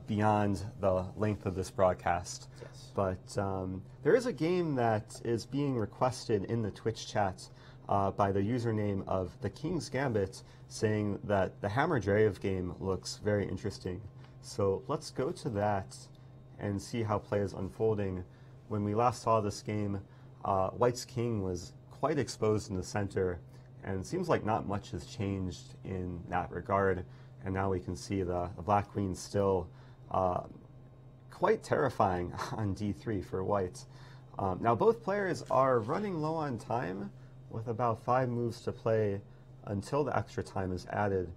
beyond the length of this broadcast. Yes. But there is a game that is being requested in the Twitch chat by the username of the King's Gambit, saying that the Hammer Dreev game looks very interesting. So let's go to that and see how play is unfolding. When we last saw this game, White's king was quite exposed in the center, and it seems like not much has changed in that regard. And now we can see the Black queen still quite terrifying on d3 for White. Now both players are running low on time, with about 5 moves to play until the extra time is added.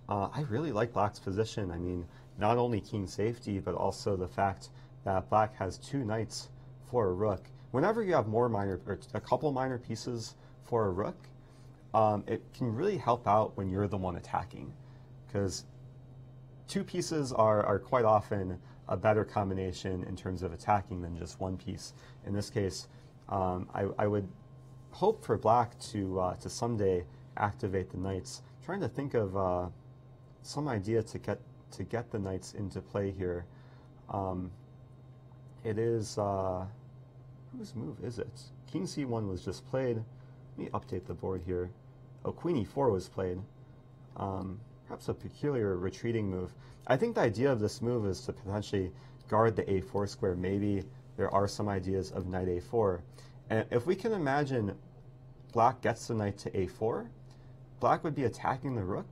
I really like Black's position. I mean, not only king safety, but also the fact that Black has 2 knights for a rook. Whenever you have more minor, or a couple minor pieces for a rook, it can really help out when you're the one attacking, because 2 pieces are quite often a better combination in terms of attacking than just 1 piece. In this case, I would hope for Black to someday activate the knights. I'm trying to think of some idea to get the knights into play here. It is whose move is it? King c1 was just played. Let me update the board here. Oh, Queen e4 was played. Perhaps a peculiar retreating move. I think the idea of this move is to potentially guard the a4 square. Maybe there are some ideas of knight a4. And if we can imagine Black gets the knight to a4, Black would be attacking the rook,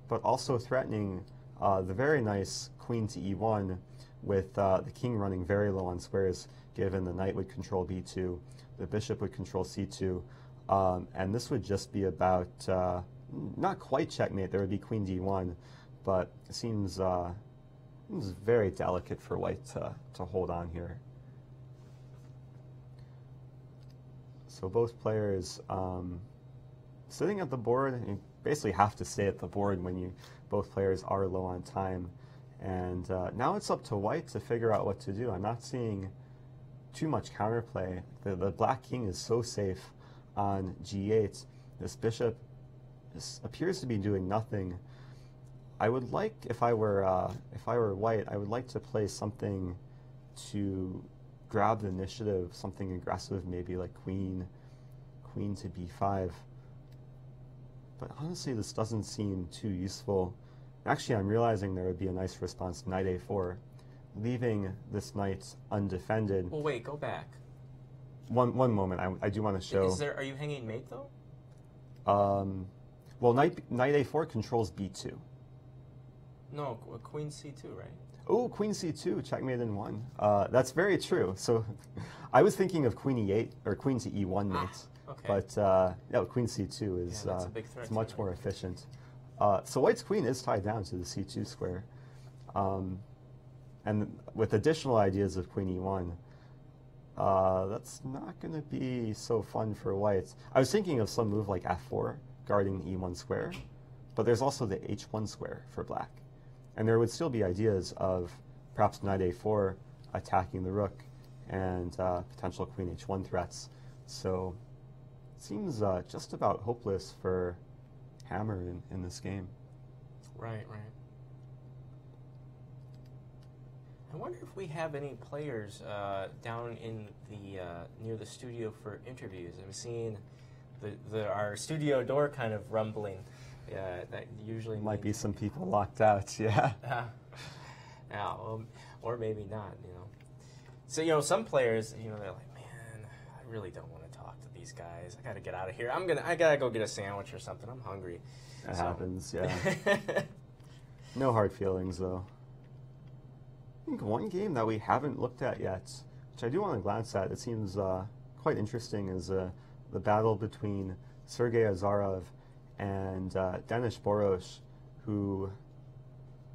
but also threatening the very nice queen to e1 with the king running very low on squares, given the knight would control b2, the bishop would control c2, and this would just be about, not quite checkmate, there would be queen d1, but it seems very delicate for White to hold on here. So both players sitting at the board, you basically have to stay at the board when both players are low on time. And now it's up to White to figure out what to do. I'm not seeing too much counterplay. The Black king is so safe on g8. This bishop appears to be doing nothing. I would like, if I were White, I would like to play something to grab the initiative, something aggressive, maybe like queen to b5. But honestly, this doesn't seem too useful. Actually, I'm realizing there would be a nice response, knight a4, leaving this knight undefended. Well, wait, go back. One moment, I do want to show. Are you hanging mate though? Well, knight a4 controls b2. No, queen c2, right? Oh, queen c2, checkmate in 1. That's very true. So I was thinking of queen e8, or queen to e1 mate. Okay. But no, queen c2 is that's a big threat much more efficient. So White's queen is tied down to the c2 square. And with additional ideas of queen e1, that's not going to be so fun for White. I was thinking of some move like f4, guarding the e1 square, but there's also the h1 square for Black. And there would still be ideas of perhaps knight a4 attacking the rook and potential queen h1 threats. So it seems just about hopeless for Hammer in this game. Right. I wonder if we have any players down in the near the studio for interviews. I'm seeing our studio door kind of rumbling. Yeah, that usually Might be means- some people locked out, yeah. Yeah, or maybe not, you know. So, you know, some players, you know, they're like, man, I really don't want to talk to these guys. I got to get out of here. I got to go get a sandwich or something. I'm hungry. It happens, yeah. No hard feelings, though. I think one game that we haven't looked at yet, which I do want to glance at, it seems quite interesting, is the battle between Sergei Azarov and Denis Borosh, who,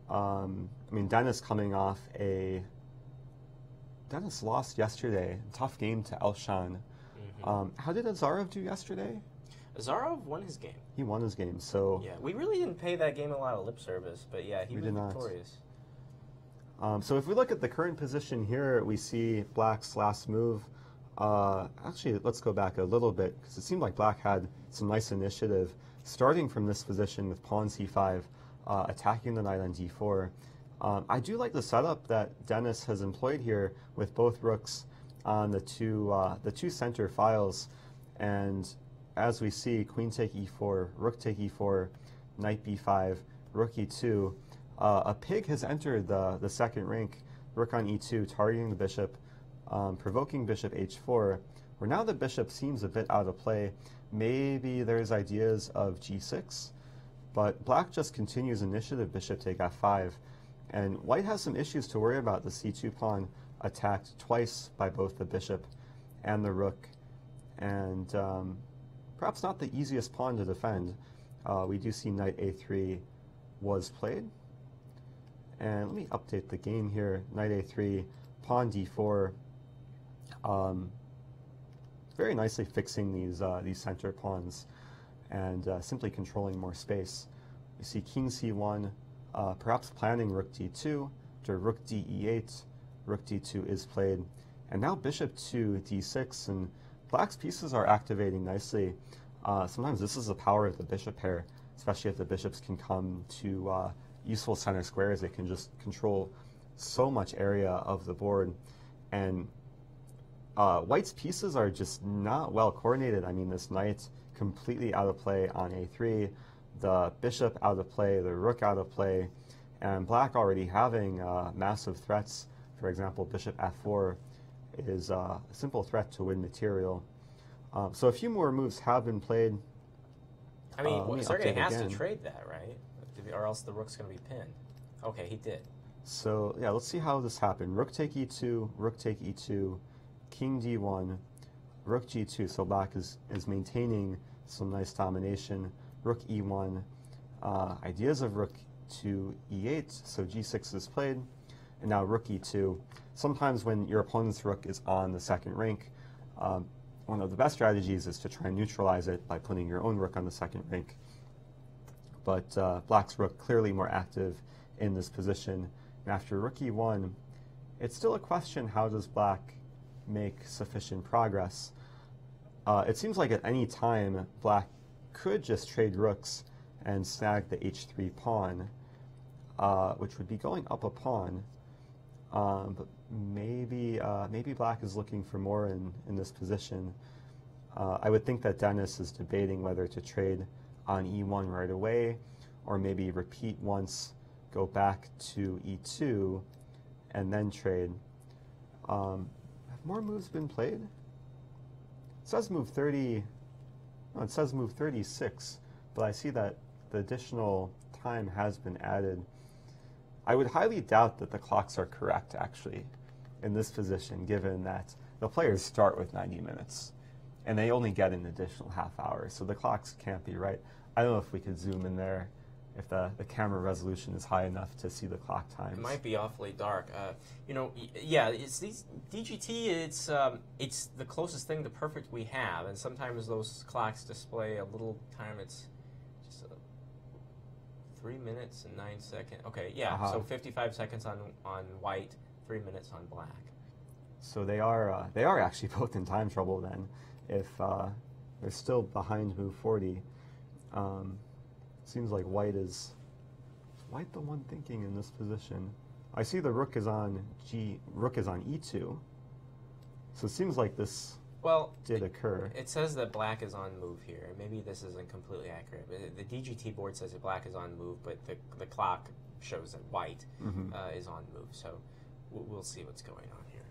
I mean, Denis coming off Denis lost yesterday. Tough game to Elshan. How did Azarov do yesterday? Azarov won his game. He won his game, so... Yeah, we really didn't pay that game a lot of lip service, but yeah, he was victorious. So if we look at the current position here, we see Black's last move. Actually, let's go back a little bit, because it seemed like Black had some nice initiative, starting from this position with pawn c5, attacking the knight on d4. I do like the setup that Denis has employed here with both rooks on the two center files, and as we see, queen take e4, rook take e4, knight b5, rook e2. A pig has entered the second rank, rook on e2, targeting the bishop, provoking bishop h4, where now the bishop seems a bit out of play. Maybe there's ideas of g6, but Black just continues initiative, bishop take f5, and White has some issues to worry about. The c2 pawn attacked twice by both the bishop and the rook, and perhaps not the easiest pawn to defend. We do see knight a3 was played. And let me update the game here. Knight a3, pawn d4. Very nicely fixing these center pawns and simply controlling more space. We see king c1, perhaps planning rook d2, to rook d e8. Rook d2 is played. And now bishop to d6, and Black's pieces are activating nicely. Sometimes this is the power of the bishop pair, especially if the bishops can come to useful center squares. They can just control so much area of the board. And White's pieces are just not well coordinated. I mean, this knight completely out of play on a3, the bishop out of play, the rook out of play, and Black already having massive threats. For example, bishop f4 is a simple threat to win material. So a few more moves have been played. I mean, Sergei has to trade that, right? Or else the rook's going to be pinned. Okay, he did. So, yeah, let's see how this happened. Rook take e2, rook take e2, king d1, rook g2. So Black is maintaining some nice domination. Rook e1, ideas of rook to e8, so g6 is played. And now rook e2. Sometimes when your opponent's rook is on the second rank, one of the best strategies is to try and neutralize it by putting your own rook on the second rank. But Black's rook clearly more active in this position. And after rook e1, it's still a question, how does Black make sufficient progress? It seems like at any time, Black could just trade rooks and snag the h3 pawn, which would be going up a pawn. But maybe Black is looking for more in this position. I would think that Denis is debating whether to trade on e1 right away, or maybe repeat once, go back to e2, and then trade. Have more moves been played? It says move 30. No, it says move 36, but I see that the additional time has been added. I would highly doubt that the clocks are correct, actually, in this position, given that the players start with 90 minutes, and they only get an additional half hour, so the clocks can't be right. I don't know if we could zoom in there, if the camera resolution is high enough to see the clock times. It might be awfully dark. You know, yeah, it's these DGT. It's the closest thing to perfect we have, and sometimes those clocks display a little time. It's just 3 minutes and 9 seconds. Okay, yeah. So 55 seconds on White, 3 minutes on Black. So they are actually both in time trouble then, if they're still behind move 40. Seems like White is the one thinking in this position. I see the rook is on e2. So it seems like this Well, did occur. It says that black is on move here. Maybe this isn't completely accurate. The DGT board says that black is on move, but the clock shows that white is on move. So we'll see what's going on here.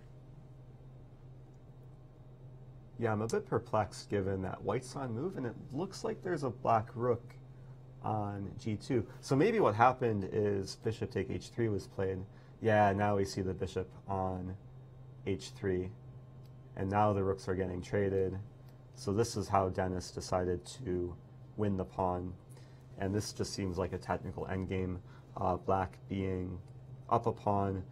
Yeah, I'm a bit perplexed given that white's on move, and it looks like there's a black rook on g2. So maybe what happened is bishop take h3 was played. Yeah, now we see the bishop on h3. And now the rooks are getting traded. So this is how Dennis decided to win the pawn. And this just seems like a technical endgame. Black being up a pawn.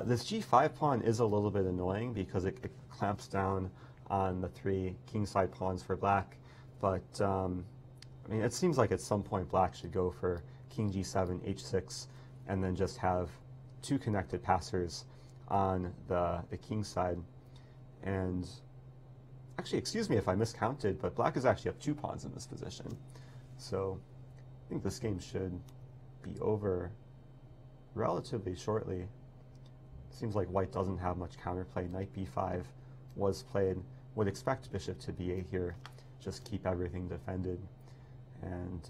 This g5 pawn is a little bit annoying because it clamps down on the 3 kingside pawns for black. But I mean, it seems like at some point black should go for king g7, h6, and then just have 2 connected passers on the king side. And actually, excuse me if I miscounted, but black is actually up 2 pawns in this position. So I think this game should be over relatively shortly. Seems like white doesn't have much counterplay. Knight b5 was played. Would expect bishop to b8 here. Just keep everything defended. And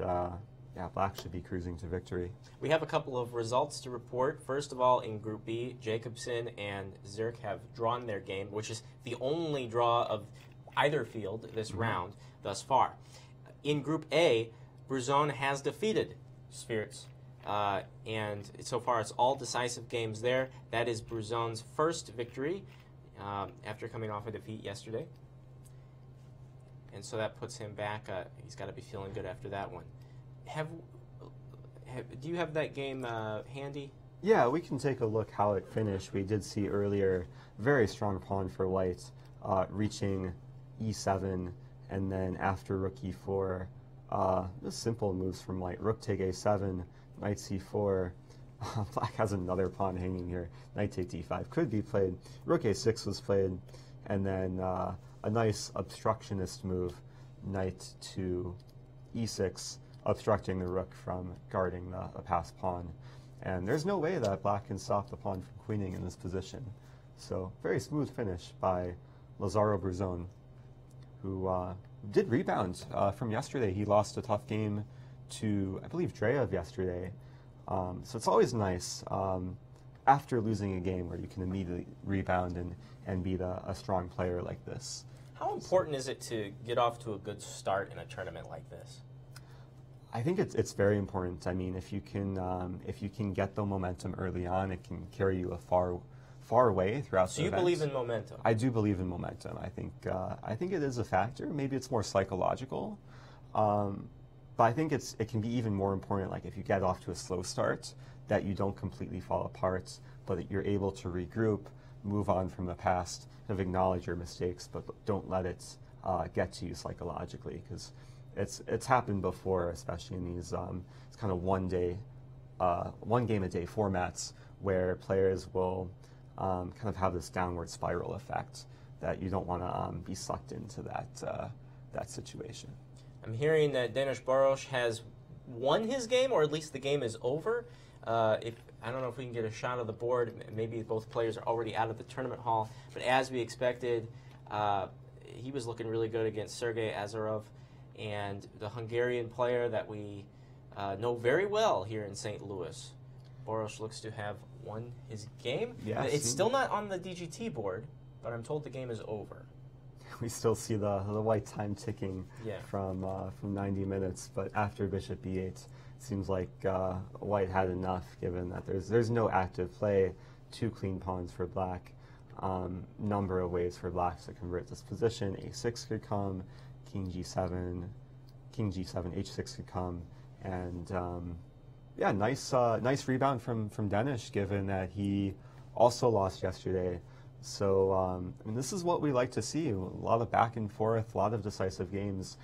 yeah, black should be cruising to victory. We have a couple of results to report. First of all, in Group B, Jacobson and Zirk have drawn their game, which is the only draw of either field this round thus far. In Group A, Bruzon has defeated Spirits, and so far it's all decisive games there. That is Bruzon's first victory after coming off a defeat yesterday. And so that puts him back. He's got to be feeling good after that one. Do you have that game handy? Yeah, we can take a look how it finished. We did see earlier very strong pawn for white, reaching e7, and then after rook e4, just simple moves from white. Rook take a7, knight c4. Black has another pawn hanging here. Knight take d5 could be played. Rook a6 was played, and then a nice obstructionist move, knight to e6, obstructing the rook from guarding the passed pawn. And there's no way that black can stop the pawn from queening in this position. So very smooth finish by Lazaro Bruzon, who did rebound from yesterday. He lost a tough game to, I believe, Dreev yesterday. So it's always nice after losing a game where you can immediately rebound and beat a strong player like this. How important is it to get off to a good start in a tournament like this? I think it's very important. I mean, if you can get the momentum early on, it can carry you a far way throughout the event. So you believe in momentum? I do believe in momentum. I think it is a factor. Maybe it's more psychological, but I think it can be even more important. Like if you get off to a slow start, that you don't completely fall apart, but that you're able to regroup, move on from the past, kind of acknowledge your mistakes, but don't let it get to you psychologically, because it's happened before, especially in these it's kind of one game a day formats where players will kind of have this downward spiral effect that you don't want to be sucked into that situation. I'm hearing that Denis Baros has won his game, or at least the game is over. I don't know if we can get a shot of the board. Maybe both players are already out of the tournament hall. But as we expected, he was looking really good against Sergei Azarov, and the Hungarian player that we know very well here in St. Louis. Baros looks to have won his game. Yeah, it's still not on the DGT board, but I'm told the game is over. We still see the white time ticking from 90 minutes, but after bishop b8, it seems like white had enough, given that there's no active play, 2 clean pawns for black, number of ways for black to convert this position. a6 could come, king g7, h6 could come, and yeah, nice rebound from Denis, given that he also lost yesterday. So I mean, this is what we like to see, a lot of back and forth, a lot of decisive games.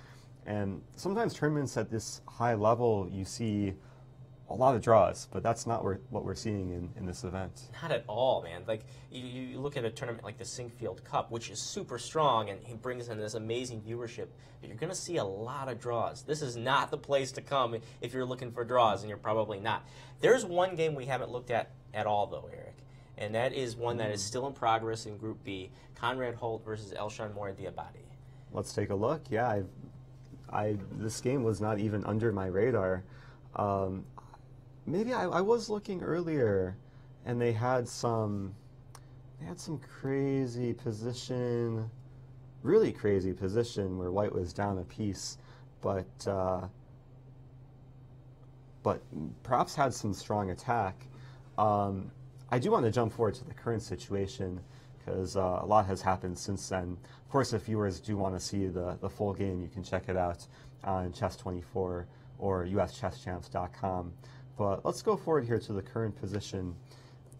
And sometimes tournaments at this high level, you see a lot of draws, but that's not what we're seeing in this event. Not at all, man. Like, you look at a tournament like the Sinkfield Cup, which is super strong, and he brings in this amazing viewership, but you're going to see a lot of draws. This is not the place to come if you're looking for draws, and you're probably not. There's one game we haven't looked at all, though, Eric, and that is one that is still in progress in Group B. Conrad Holt versus Elshan Moradiabadi. Let's take a look. Yeah, this game was not even under my radar. Maybe I was looking earlier, and they had some crazy position, really crazy position where white was down a piece, but perhaps had some strong attack. I do want to jump forward to the current situation because a lot has happened since then. Of course, if viewers do want to see the full game, you can check it out on Chess24 or uschesschamps.com. But let's go forward here to the current position.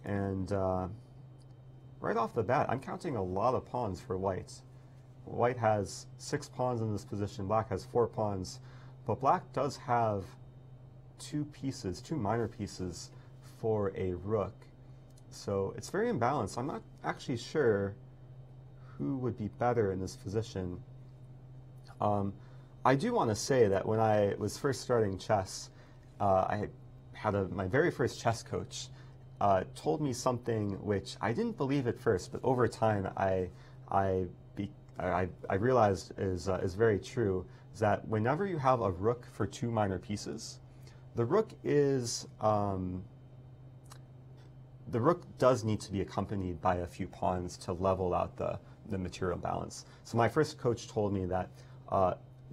And right off the bat, I'm counting a lot of pawns for white. White has 6 pawns in this position, black has 4 pawns, but black does have 2 pieces, 2 minor pieces for a rook. So it's very imbalanced. I'm not actually sure who would be better in this position. I do want to say that when I was first starting chess, I had my very first chess coach told me something which I didn't believe at first, but over time I realized is very true, is that whenever you have a rook for 2 minor pieces, the rook does need to be accompanied by a few pawns to level out the material balance. So my first coach told me that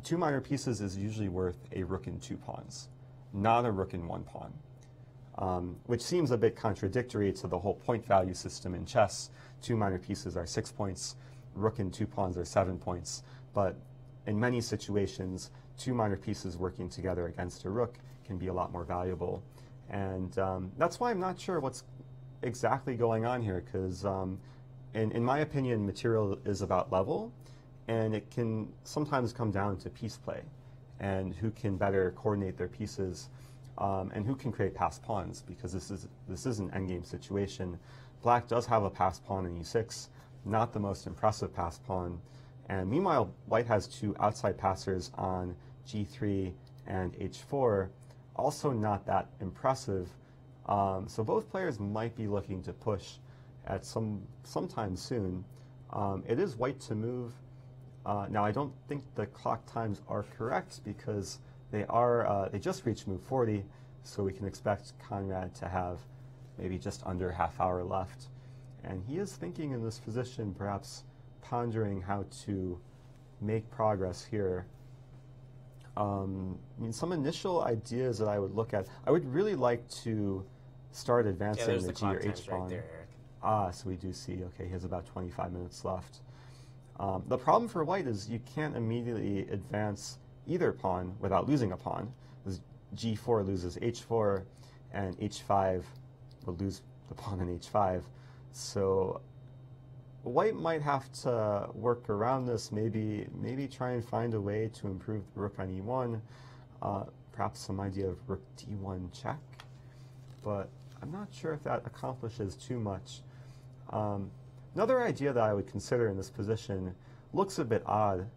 2 minor pieces is usually worth a rook and 2 pawns, not a rook and 1 pawn, which seems a bit contradictory to the whole point value system in chess. 2 minor pieces are 6 points, rook and 2 pawns are 7 points, but in many situations, 2 minor pieces working together against a rook can be a lot more valuable. And that's why I'm not sure what's exactly going on here, because in my opinion, material is about level, and it can sometimes come down to piece play and who can better coordinate their pieces and who can create passed pawns, because this is an endgame situation. Black does have a passed pawn in e6, not the most impressive passed pawn, and meanwhile white has 2 outside passers on g3 and h4, also not that impressive. So both players might be looking to push at sometime soon. It is white to move. Now I don't think the clock times are correct because they just reached move 40, so we can expect Conrad to have maybe just under half hour left. And he is thinking in this position, perhaps pondering how to make progress here. I mean, some initial ideas that I would look at, I would really like to start advancing the G or H pawn. Right there, Eric. So we do see, okay, he has about 25 minutes left. The problem for white is you can't immediately advance either pawn without losing a pawn. G4 loses H4, and H5 will lose the pawn on H5. So white might have to work around this, maybe try and find a way to improve the rook on E1, perhaps some idea of rook D1 check, but I'm not sure if that accomplishes too much. Another idea that I would consider in this position looks a bit odd,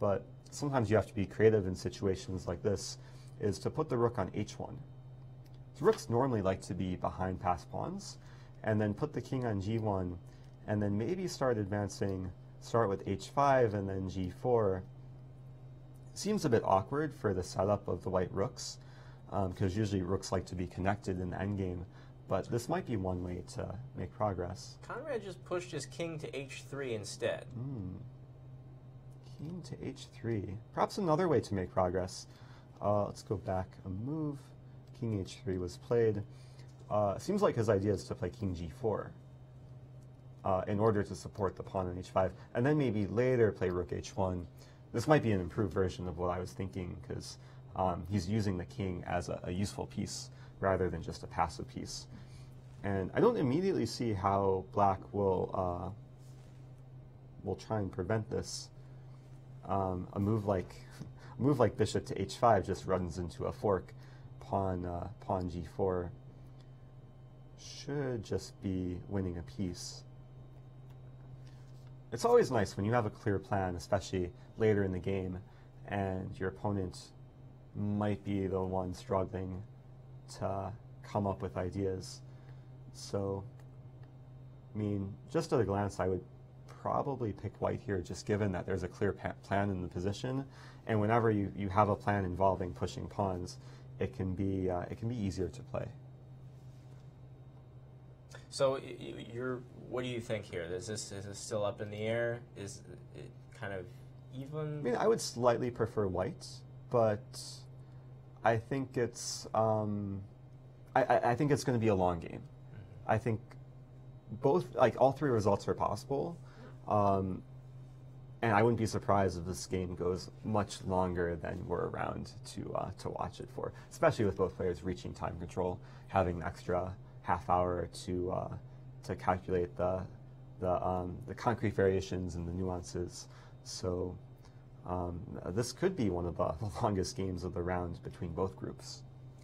but sometimes you have to be creative in situations like this, is to put the rook on H1. So rooks normally like to be behind passed pawns, and then put the king on G1, and then maybe start advancing, start with H5 and then G4. Seems a bit awkward for the setup of the white rooks, because usually rooks like to be connected in the endgame, but this might be one way to make progress. Conrad just pushed his king to H3 instead. King to H3. Perhaps another way to make progress. Let's go back a move. King H3 was played. Seems like his idea is to play King G4 in order to support the pawn on H5, and then maybe later play Rook H1. This might be an improved version of what I was thinking, because he's using the king as a useful piece rather than just a passive piece. And I don't immediately see how black will try and prevent this. A move like bishop to H5 just runs into a fork. Pawn G4 should just be winning a piece. It's always nice when you have a clear plan, especially later in the game, and your opponent might be the one struggling to come up with ideas. So I mean, just at a glance, I would probably pick white here, just given that there's a clear plan in the position, and whenever you have a plan involving pushing pawns, it can be easier to play. So what do you think here? Is this still up in the air? Is it kind of even? I mean, I would slightly prefer white, but I think it's I think it's going to be a long game. I think all three results are possible, and I wouldn't be surprised if this game goes much longer than we're around to watch it for, especially with both players reaching time control, having an extra half hour to calculate the concrete variations and the nuances. So this could be one of the longest games of the round between both groups.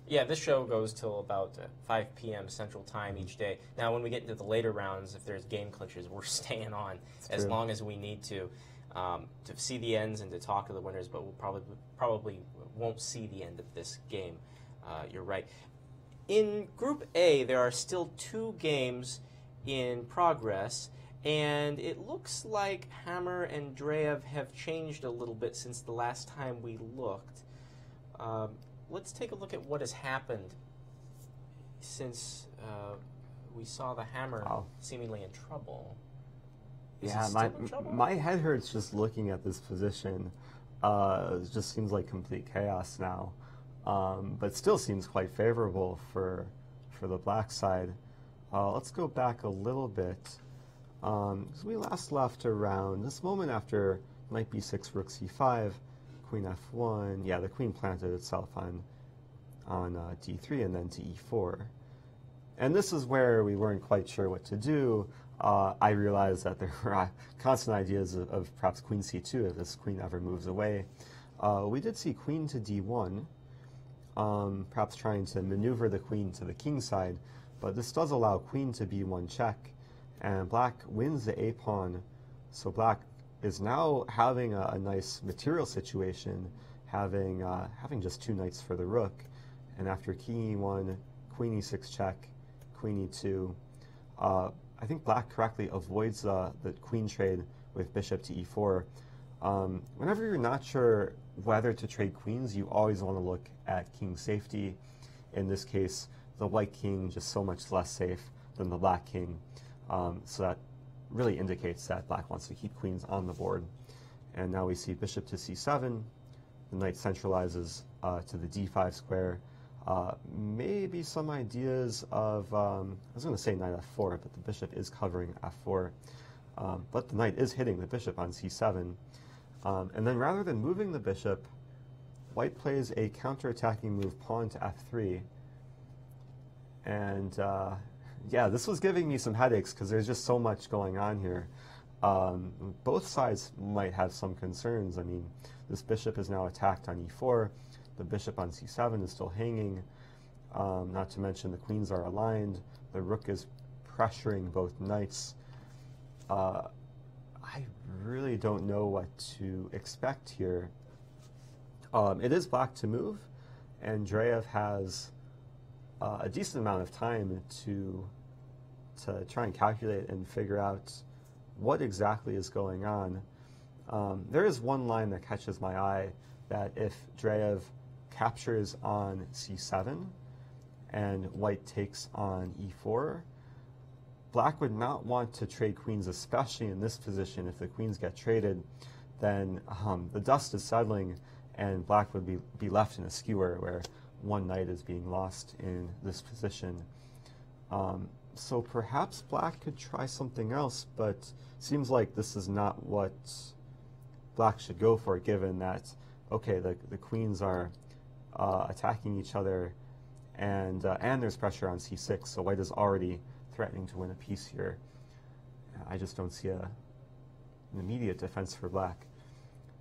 Yeah, this show goes till about 5 p.m. Central Time each day. Now, when we get into the later rounds, if there's game clinches, we're staying on as long as we need to see the ends and to talk to the winners, but we'll probably won't see the end of this game. You're right. In Group A, there are still 2 games in progress, and it looks like Hammer and Dreev have changed a little bit since the last time we looked. Let's take a look at what has happened since we saw the Hammer seemingly in trouble. Yeah, my head hurts just looking at this position. It just seems like complete chaos now, but still seems quite favorable for the black side. Let's go back a little bit. So we last left around this moment after knight b6, rook c5, queen f1. Yeah, the queen planted itself on d3 and then to e4. And this is where we weren't quite sure what to do. I realized that there were constant ideas of perhaps queen c2 if this queen ever moves away. We did see queen to d1, perhaps trying to maneuver the queen to the king side, but this does allow queen to b1 check, and black wins the a-pawn. So black is now having a nice material situation, having just 2 knights for the rook, and after king e1, queen e6 check, queen e2, I think black correctly avoids the queen trade with bishop to e4. Whenever you're not sure whether to trade queens, you always want to look at king safety. In this case, the white king just so much less safe than the black king, so that really indicates that black wants to keep queens on the board. And now we see bishop to c7. The knight centralizes to the d5 square. Maybe some ideas of, I was going to say knight f4, but the bishop is covering f4. But the knight is hitting the bishop on c7. And then rather than moving the bishop, white plays a counterattacking move, pawn to f3. And yeah, this was giving me some headaches because there's just so much going on here. Both sides might have some concerns. I mean, this bishop is now attacked on e4. The bishop on c7 is still hanging. Not to mention the queens are aligned. The rook is pressuring both knights. I really don't know what to expect here. It is black to move, and Dreev has a decent amount of time to try and calculate and figure out what exactly is going on. There is one line that catches my eye, that if Dreev captures on c7 and white takes on e4, black would not want to trade queens, especially in this position. If the queens get traded, then the dust is settling and black would be left in a skewer where one knight is being lost in this position. So perhaps black could try something else, but seems like this is not what black should go for, given that, okay, the queens are attacking each other, and there's pressure on c6, so white is already threatening to win a piece here. I just don't see an immediate defense for black.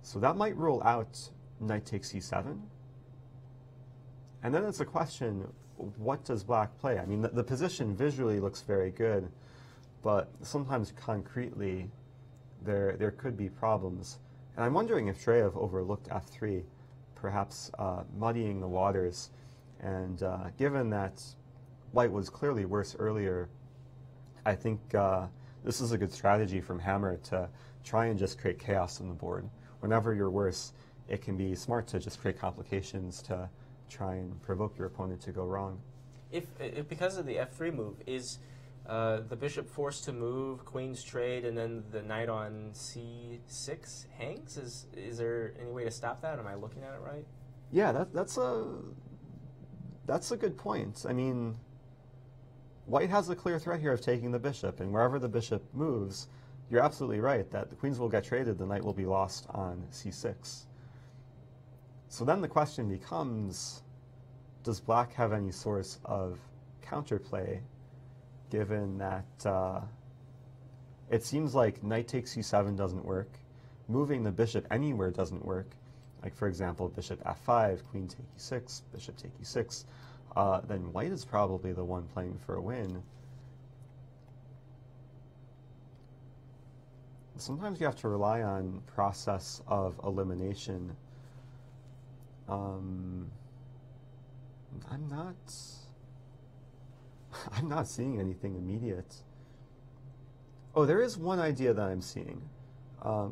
So that might rule out knight takes c7. And then it's a question, what does black play? I mean, the position visually looks very good, but sometimes concretely there could be problems. And I'm wondering if Dreev overlooked f3, perhaps muddying the waters. And given that white was clearly worse earlier, I think this is a good strategy from Hammer to try and just create chaos on the board. Whenever you're worse, it can be smart to just create complications to try and provoke your opponent to go wrong. If because of the f3 move, is the bishop forced to move, queen's trade, and then the knight on c6 hangs? Is there any way to stop that? Am I looking at it right? Yeah, that's a good point. I mean, white has a clear threat here of taking the bishop, and wherever the bishop moves, you're absolutely right that the queens will get traded, the knight will be lost on c6. So then the question becomes, does black have any source of counterplay, given that it seems like knight takes c7 doesn't work, moving the bishop anywhere doesn't work, like for example bishop f5, queen take e6, bishop take e6, then white is probably the one playing for a win. Sometimes you have to rely on process of elimination. I'm not seeing anything immediate. Oh, there is one idea that I'm seeing,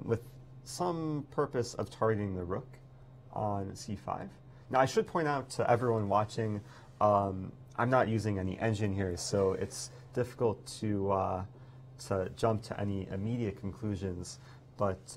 with some purpose of targeting the rook on c5. Now, I should point out to everyone watching, I'm not using any engine here, so it's difficult to jump to any immediate conclusions, but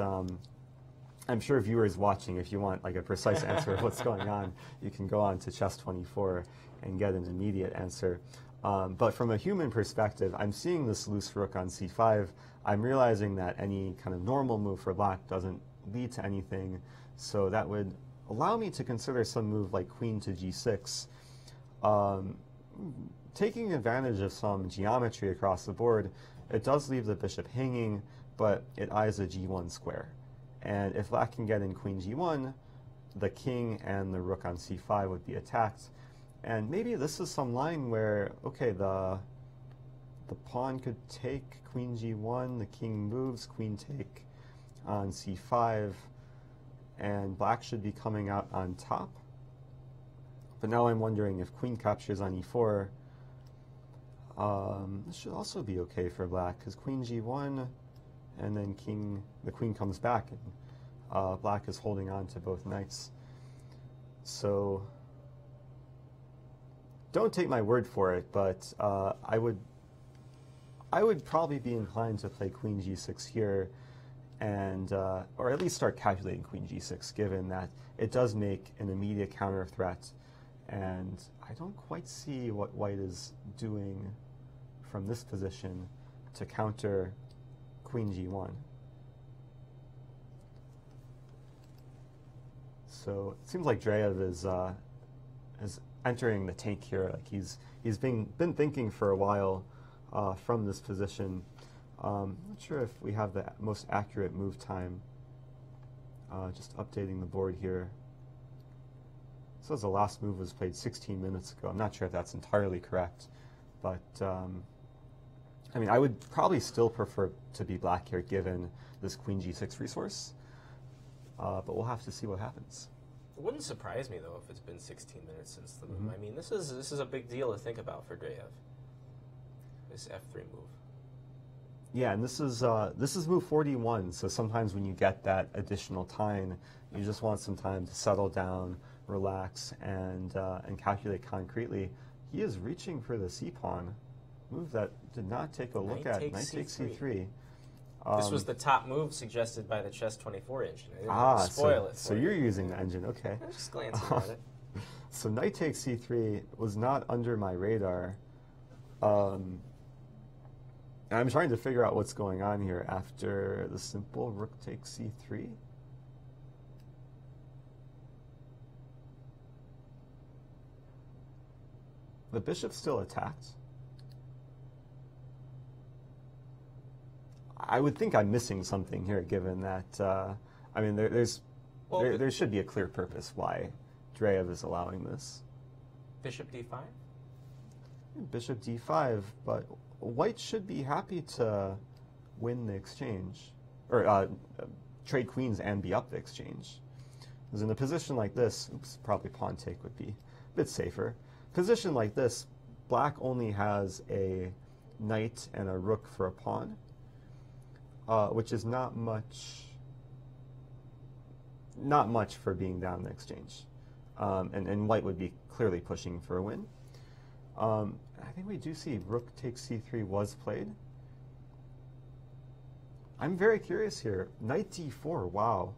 I'm sure viewers watching, if you want like a precise answer of what's going on, you can go on to Chess24 and get an immediate answer. But from a human perspective, I'm seeing this loose rook on c5. I'm realizing that any kind of normal move for black doesn't lead to anything, so that would allow me to consider some move like queen to g6, taking advantage of some geometry across the board. It does leave the bishop hanging, but it eyes a g1 square. And if black can get in queen g1, the king and the rook on c5 would be attacked. And maybe this is some line where, okay, the pawn could take queen g1, the king moves, queen take on c5, and black should be coming out on top. But now I'm wondering if queen captures on e4, this should also be okay for black, because queen g1, and then the queen comes back, and black is holding on to both knights. So don't take my word for it, but I would probably be inclined to play queen g6 here, and or at least start calculating queen g6, given that it does make an immediate counter threat, and I don't quite see what white is doing from this position to counter queen g1. So it seems like Dreev is entering the tank here. Like he's been thinking for a while from this position. Not sure if we have the most accurate move time. Just updating the board here. It says the last move was played 16 minutes ago. I'm not sure if that's entirely correct, but I mean, I would probably still prefer to be black here given this queen g6 resource, but we'll have to see what happens. It wouldn't surprise me though if it's been 16 minutes since the move. I mean, this is a big deal to think about for Dreev. This f3 move. Yeah, and this is move 41. So sometimes when you get that additional time, you just want some time to settle down, relax, and calculate concretely. He is reaching for the c pawn, move that did not take a look at. Knight takes c3. This was the top move suggested by the Chess24 engine. I didn't want to spoil it. So you're using the engine, okay? I'm just glancing at it. So knight takes c3 was not under my radar. And I'm trying to figure out what's going on here after the simple rook takes c3. The bishop's still attacked. I would think I'm missing something here, given that, I mean, there should be a clear purpose why Dreev is allowing this. Bishop d5? Bishop d5, but white should be happy to win the exchange, or trade queens and be up the exchange. Because in a position like this, oops, probably pawn take would be a bit safer. Position like this, black only has a knight and a rook for a pawn, which is not much for being down the exchange. And white would be clearly pushing for a win. I think we do see rook takes c3 was played. I'm very curious here. Knight d4, wow.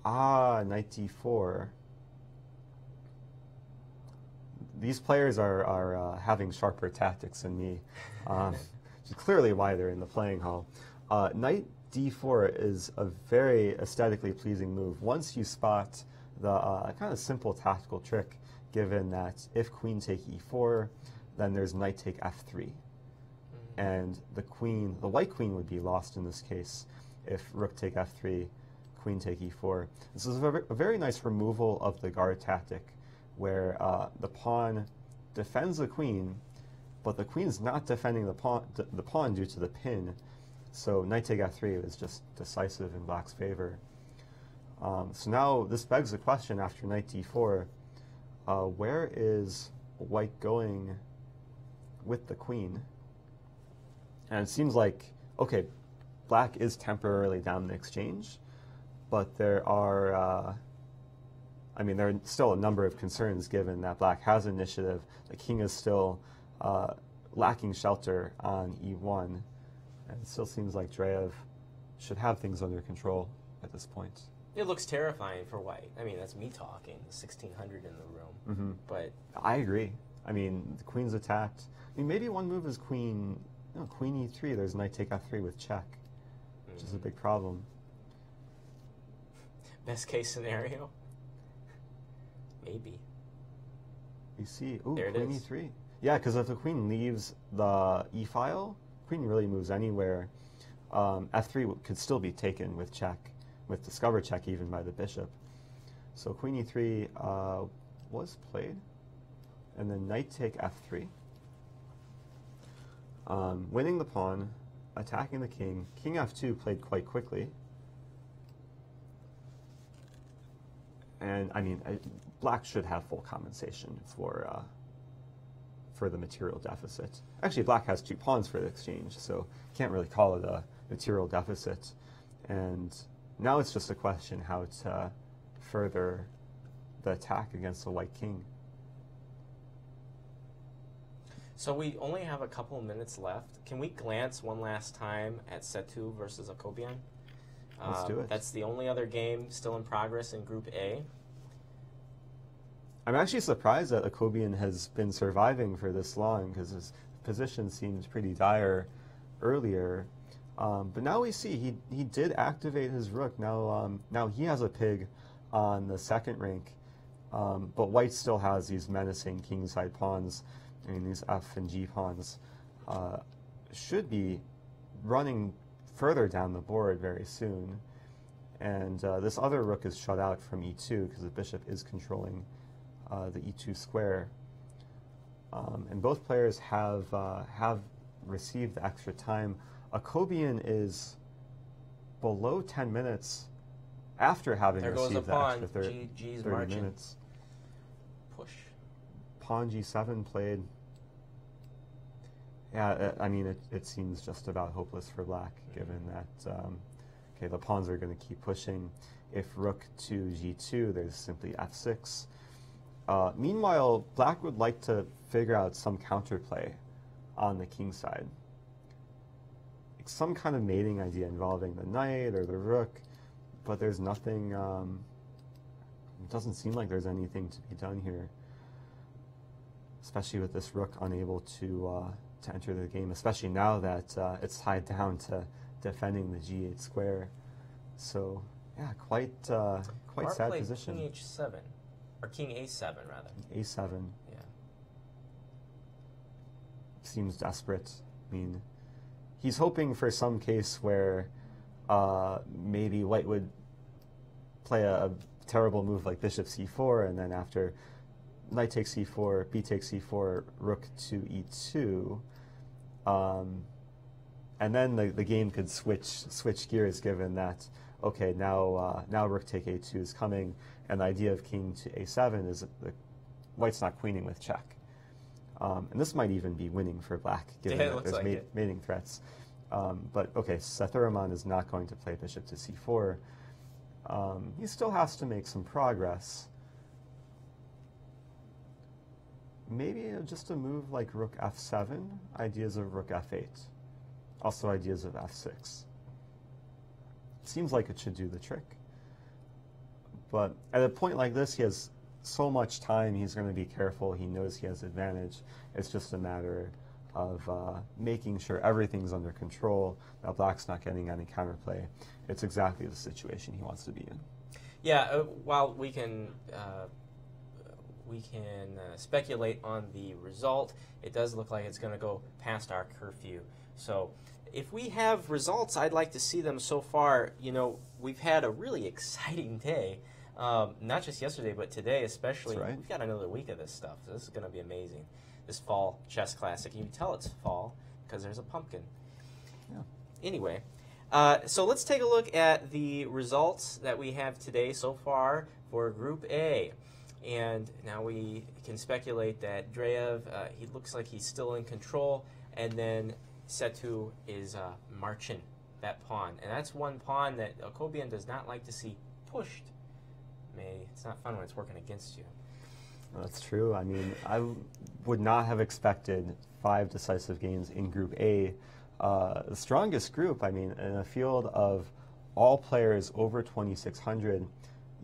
Ah, knight d4. These players are having sharper tactics than me. Which is clearly why they're in the playing hall. Knight d4 is a very aesthetically pleasing move. Once you spot the kind of simple tactical trick, given that if queen take e4, then there's knight take f3. And the white queen would be lost in this case if rook take f3, queen take e4. This is a very nice removal of the guard tactic, where the pawn defends the queen, but the queen's not defending the pawn due to the pin. So knight take f3 is just decisive in black's favor. So now this begs the question after knight d4, where is white going with the queen? And it seems like, okay, black is temporarily down the exchange, but there are, there are still a number of concerns given that black has initiative. The king is still lacking shelter on e1, and it still seems like Dreev should have things under control at this point. It looks terrifying for white. I mean, that's me talking, 1600 in the room. But I agree. I mean, the queen's attacked. I mean, maybe one move is queen e3. There's knight take f3 with check, which is a big problem. Best case scenario? Maybe. You see, ooh, there queen e3. Yeah, because if the queen leaves the e-file, queen really moves anywhere. F3 could still be taken with check, with discover check even by the bishop. So queen e3 was played, and then knight take f3. Winning the pawn, attacking the king. King f2 played quite quickly. And I mean, black should have full compensation for the material deficit. Actually, black has 2 pawns for the exchange, so can't really call it a material deficit. And now it's just a question how to further the attack against the white king. So we only have a couple of minutes left. Can we glance one last time at Setu versus Akopian? Let's do it. That's the only other game still in progress in Group A. I'm actually surprised that Akopian has been surviving for this long, because his position seemed pretty dire earlier. But now we see he did activate his rook. Now he has a pig on the second rank, but white still has these menacing kingside pawns. I mean, these f and g pawns should be running further down the board very soon. And this other rook is shut out from e2 because the bishop is controlling the e2 square. And both players have received the extra time. Akopian is below 10 minutes after having received the extra 30 minutes. Push. Pawn g7 played. Yeah, I mean, it seems just about hopeless for black, given that, okay, the pawns are going to keep pushing. If rook to g2, there's simply f6. Meanwhile, black would like to figure out some counterplay on the king side. Like some kind of mating idea involving the knight or the rook, but there's nothing, it doesn't seem like there's anything to be done here. Especially with this rook unable to enter the game, especially now that it's tied down to defending the g8 square. So, yeah, quite sad position. King h7, or king a7 rather. a7. Yeah. Seems desperate. I mean, he's hoping for some case where maybe white would play a terrible move like bishop c4, and then after knight takes c4, b takes c4, rook to e2, and then the game could switch gears, given that, okay, now rook take a2 is coming, and the idea of king to a7 is that white's not queening with check. And this might even be winning for black, given Yeah, it that looks there's like it. mating threats. But okay, Sethuraman is not going to play bishop to c4. He still has to make some progress. Maybe just a move like rook f7, ideas of rook f8, also ideas of f6. Seems like it should do the trick. But at a point like this, he has so much time, he's going to be careful. He knows he has advantage. It's just a matter of making sure everything's under control, that black's not getting any counterplay. It's exactly the situation he wants to be in. Yeah, while we can speculate on the result, it does look like it's going to go past our curfew. So if we have results, I'd like to see them so far. You know, we've had a really exciting day, not just yesterday, but today especially. That's right. We've got another week of this stuff, so this is going to be amazing. This fall chess classic. You can tell it's fall because there's a pumpkin. Yeah. Anyway, so let's take a look at the results that we have today so far for Group A. And now we can speculate that Dreev, he looks like he's still in control, and then Setu is marching that pawn. And that's one pawn that Akopian does not like to see pushed. It's not fun when it's working against you. That's true. I mean, I would not have expected 5 decisive games in Group A. The strongest group, I mean, in a field of all players over 2,600,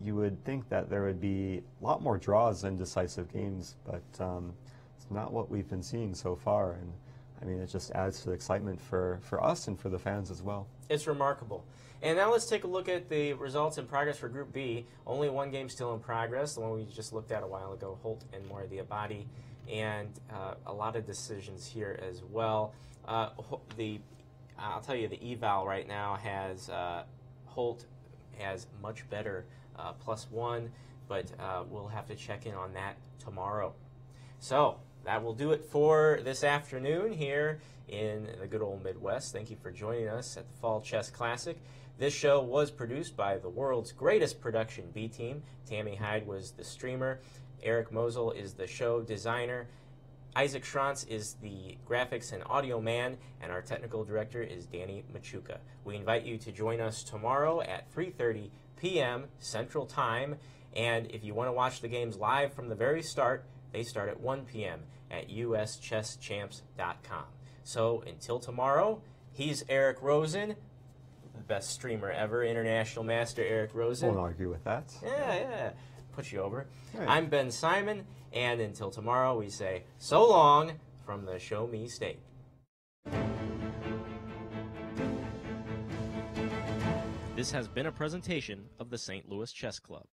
you would think that there would be a lot more draws than decisive games, but it's not what we've been seeing so far. And I mean, it just adds to the excitement for us and for the fans as well. It's remarkable. And now let's take a look at the results in progress for Group B. Only one game still in progress, the one we just looked at a while ago, Holt and Diabate, and a lot of decisions here as well. I'll tell you, the eval right now has Holt has much better +1, but we'll have to check in on that tomorrow. So that will do it for this afternoon here in the good old Midwest. Thank you for joining us at the Fall Chess Classic. This show was produced by the world's greatest production B team. Tammy Hyde was the streamer. Eric Mosel is the show designer. Isaac Schrantz is the graphics and audio man, and our technical director is Danny Machuca. We invite you to join us tomorrow at 3:30 p.m. Central Time, and if you want to watch the games live from the very start, they start at 1 p.m. at uschesschamps.com. So until tomorrow, he's Eric Rosen, the best streamer ever, International Master Eric Rosen. Won't argue with that. Yeah. Put you over. Right. I'm Ben Simon, and until tomorrow, we say so long from the Show Me State. This has been a presentation of the St. Louis Chess Club.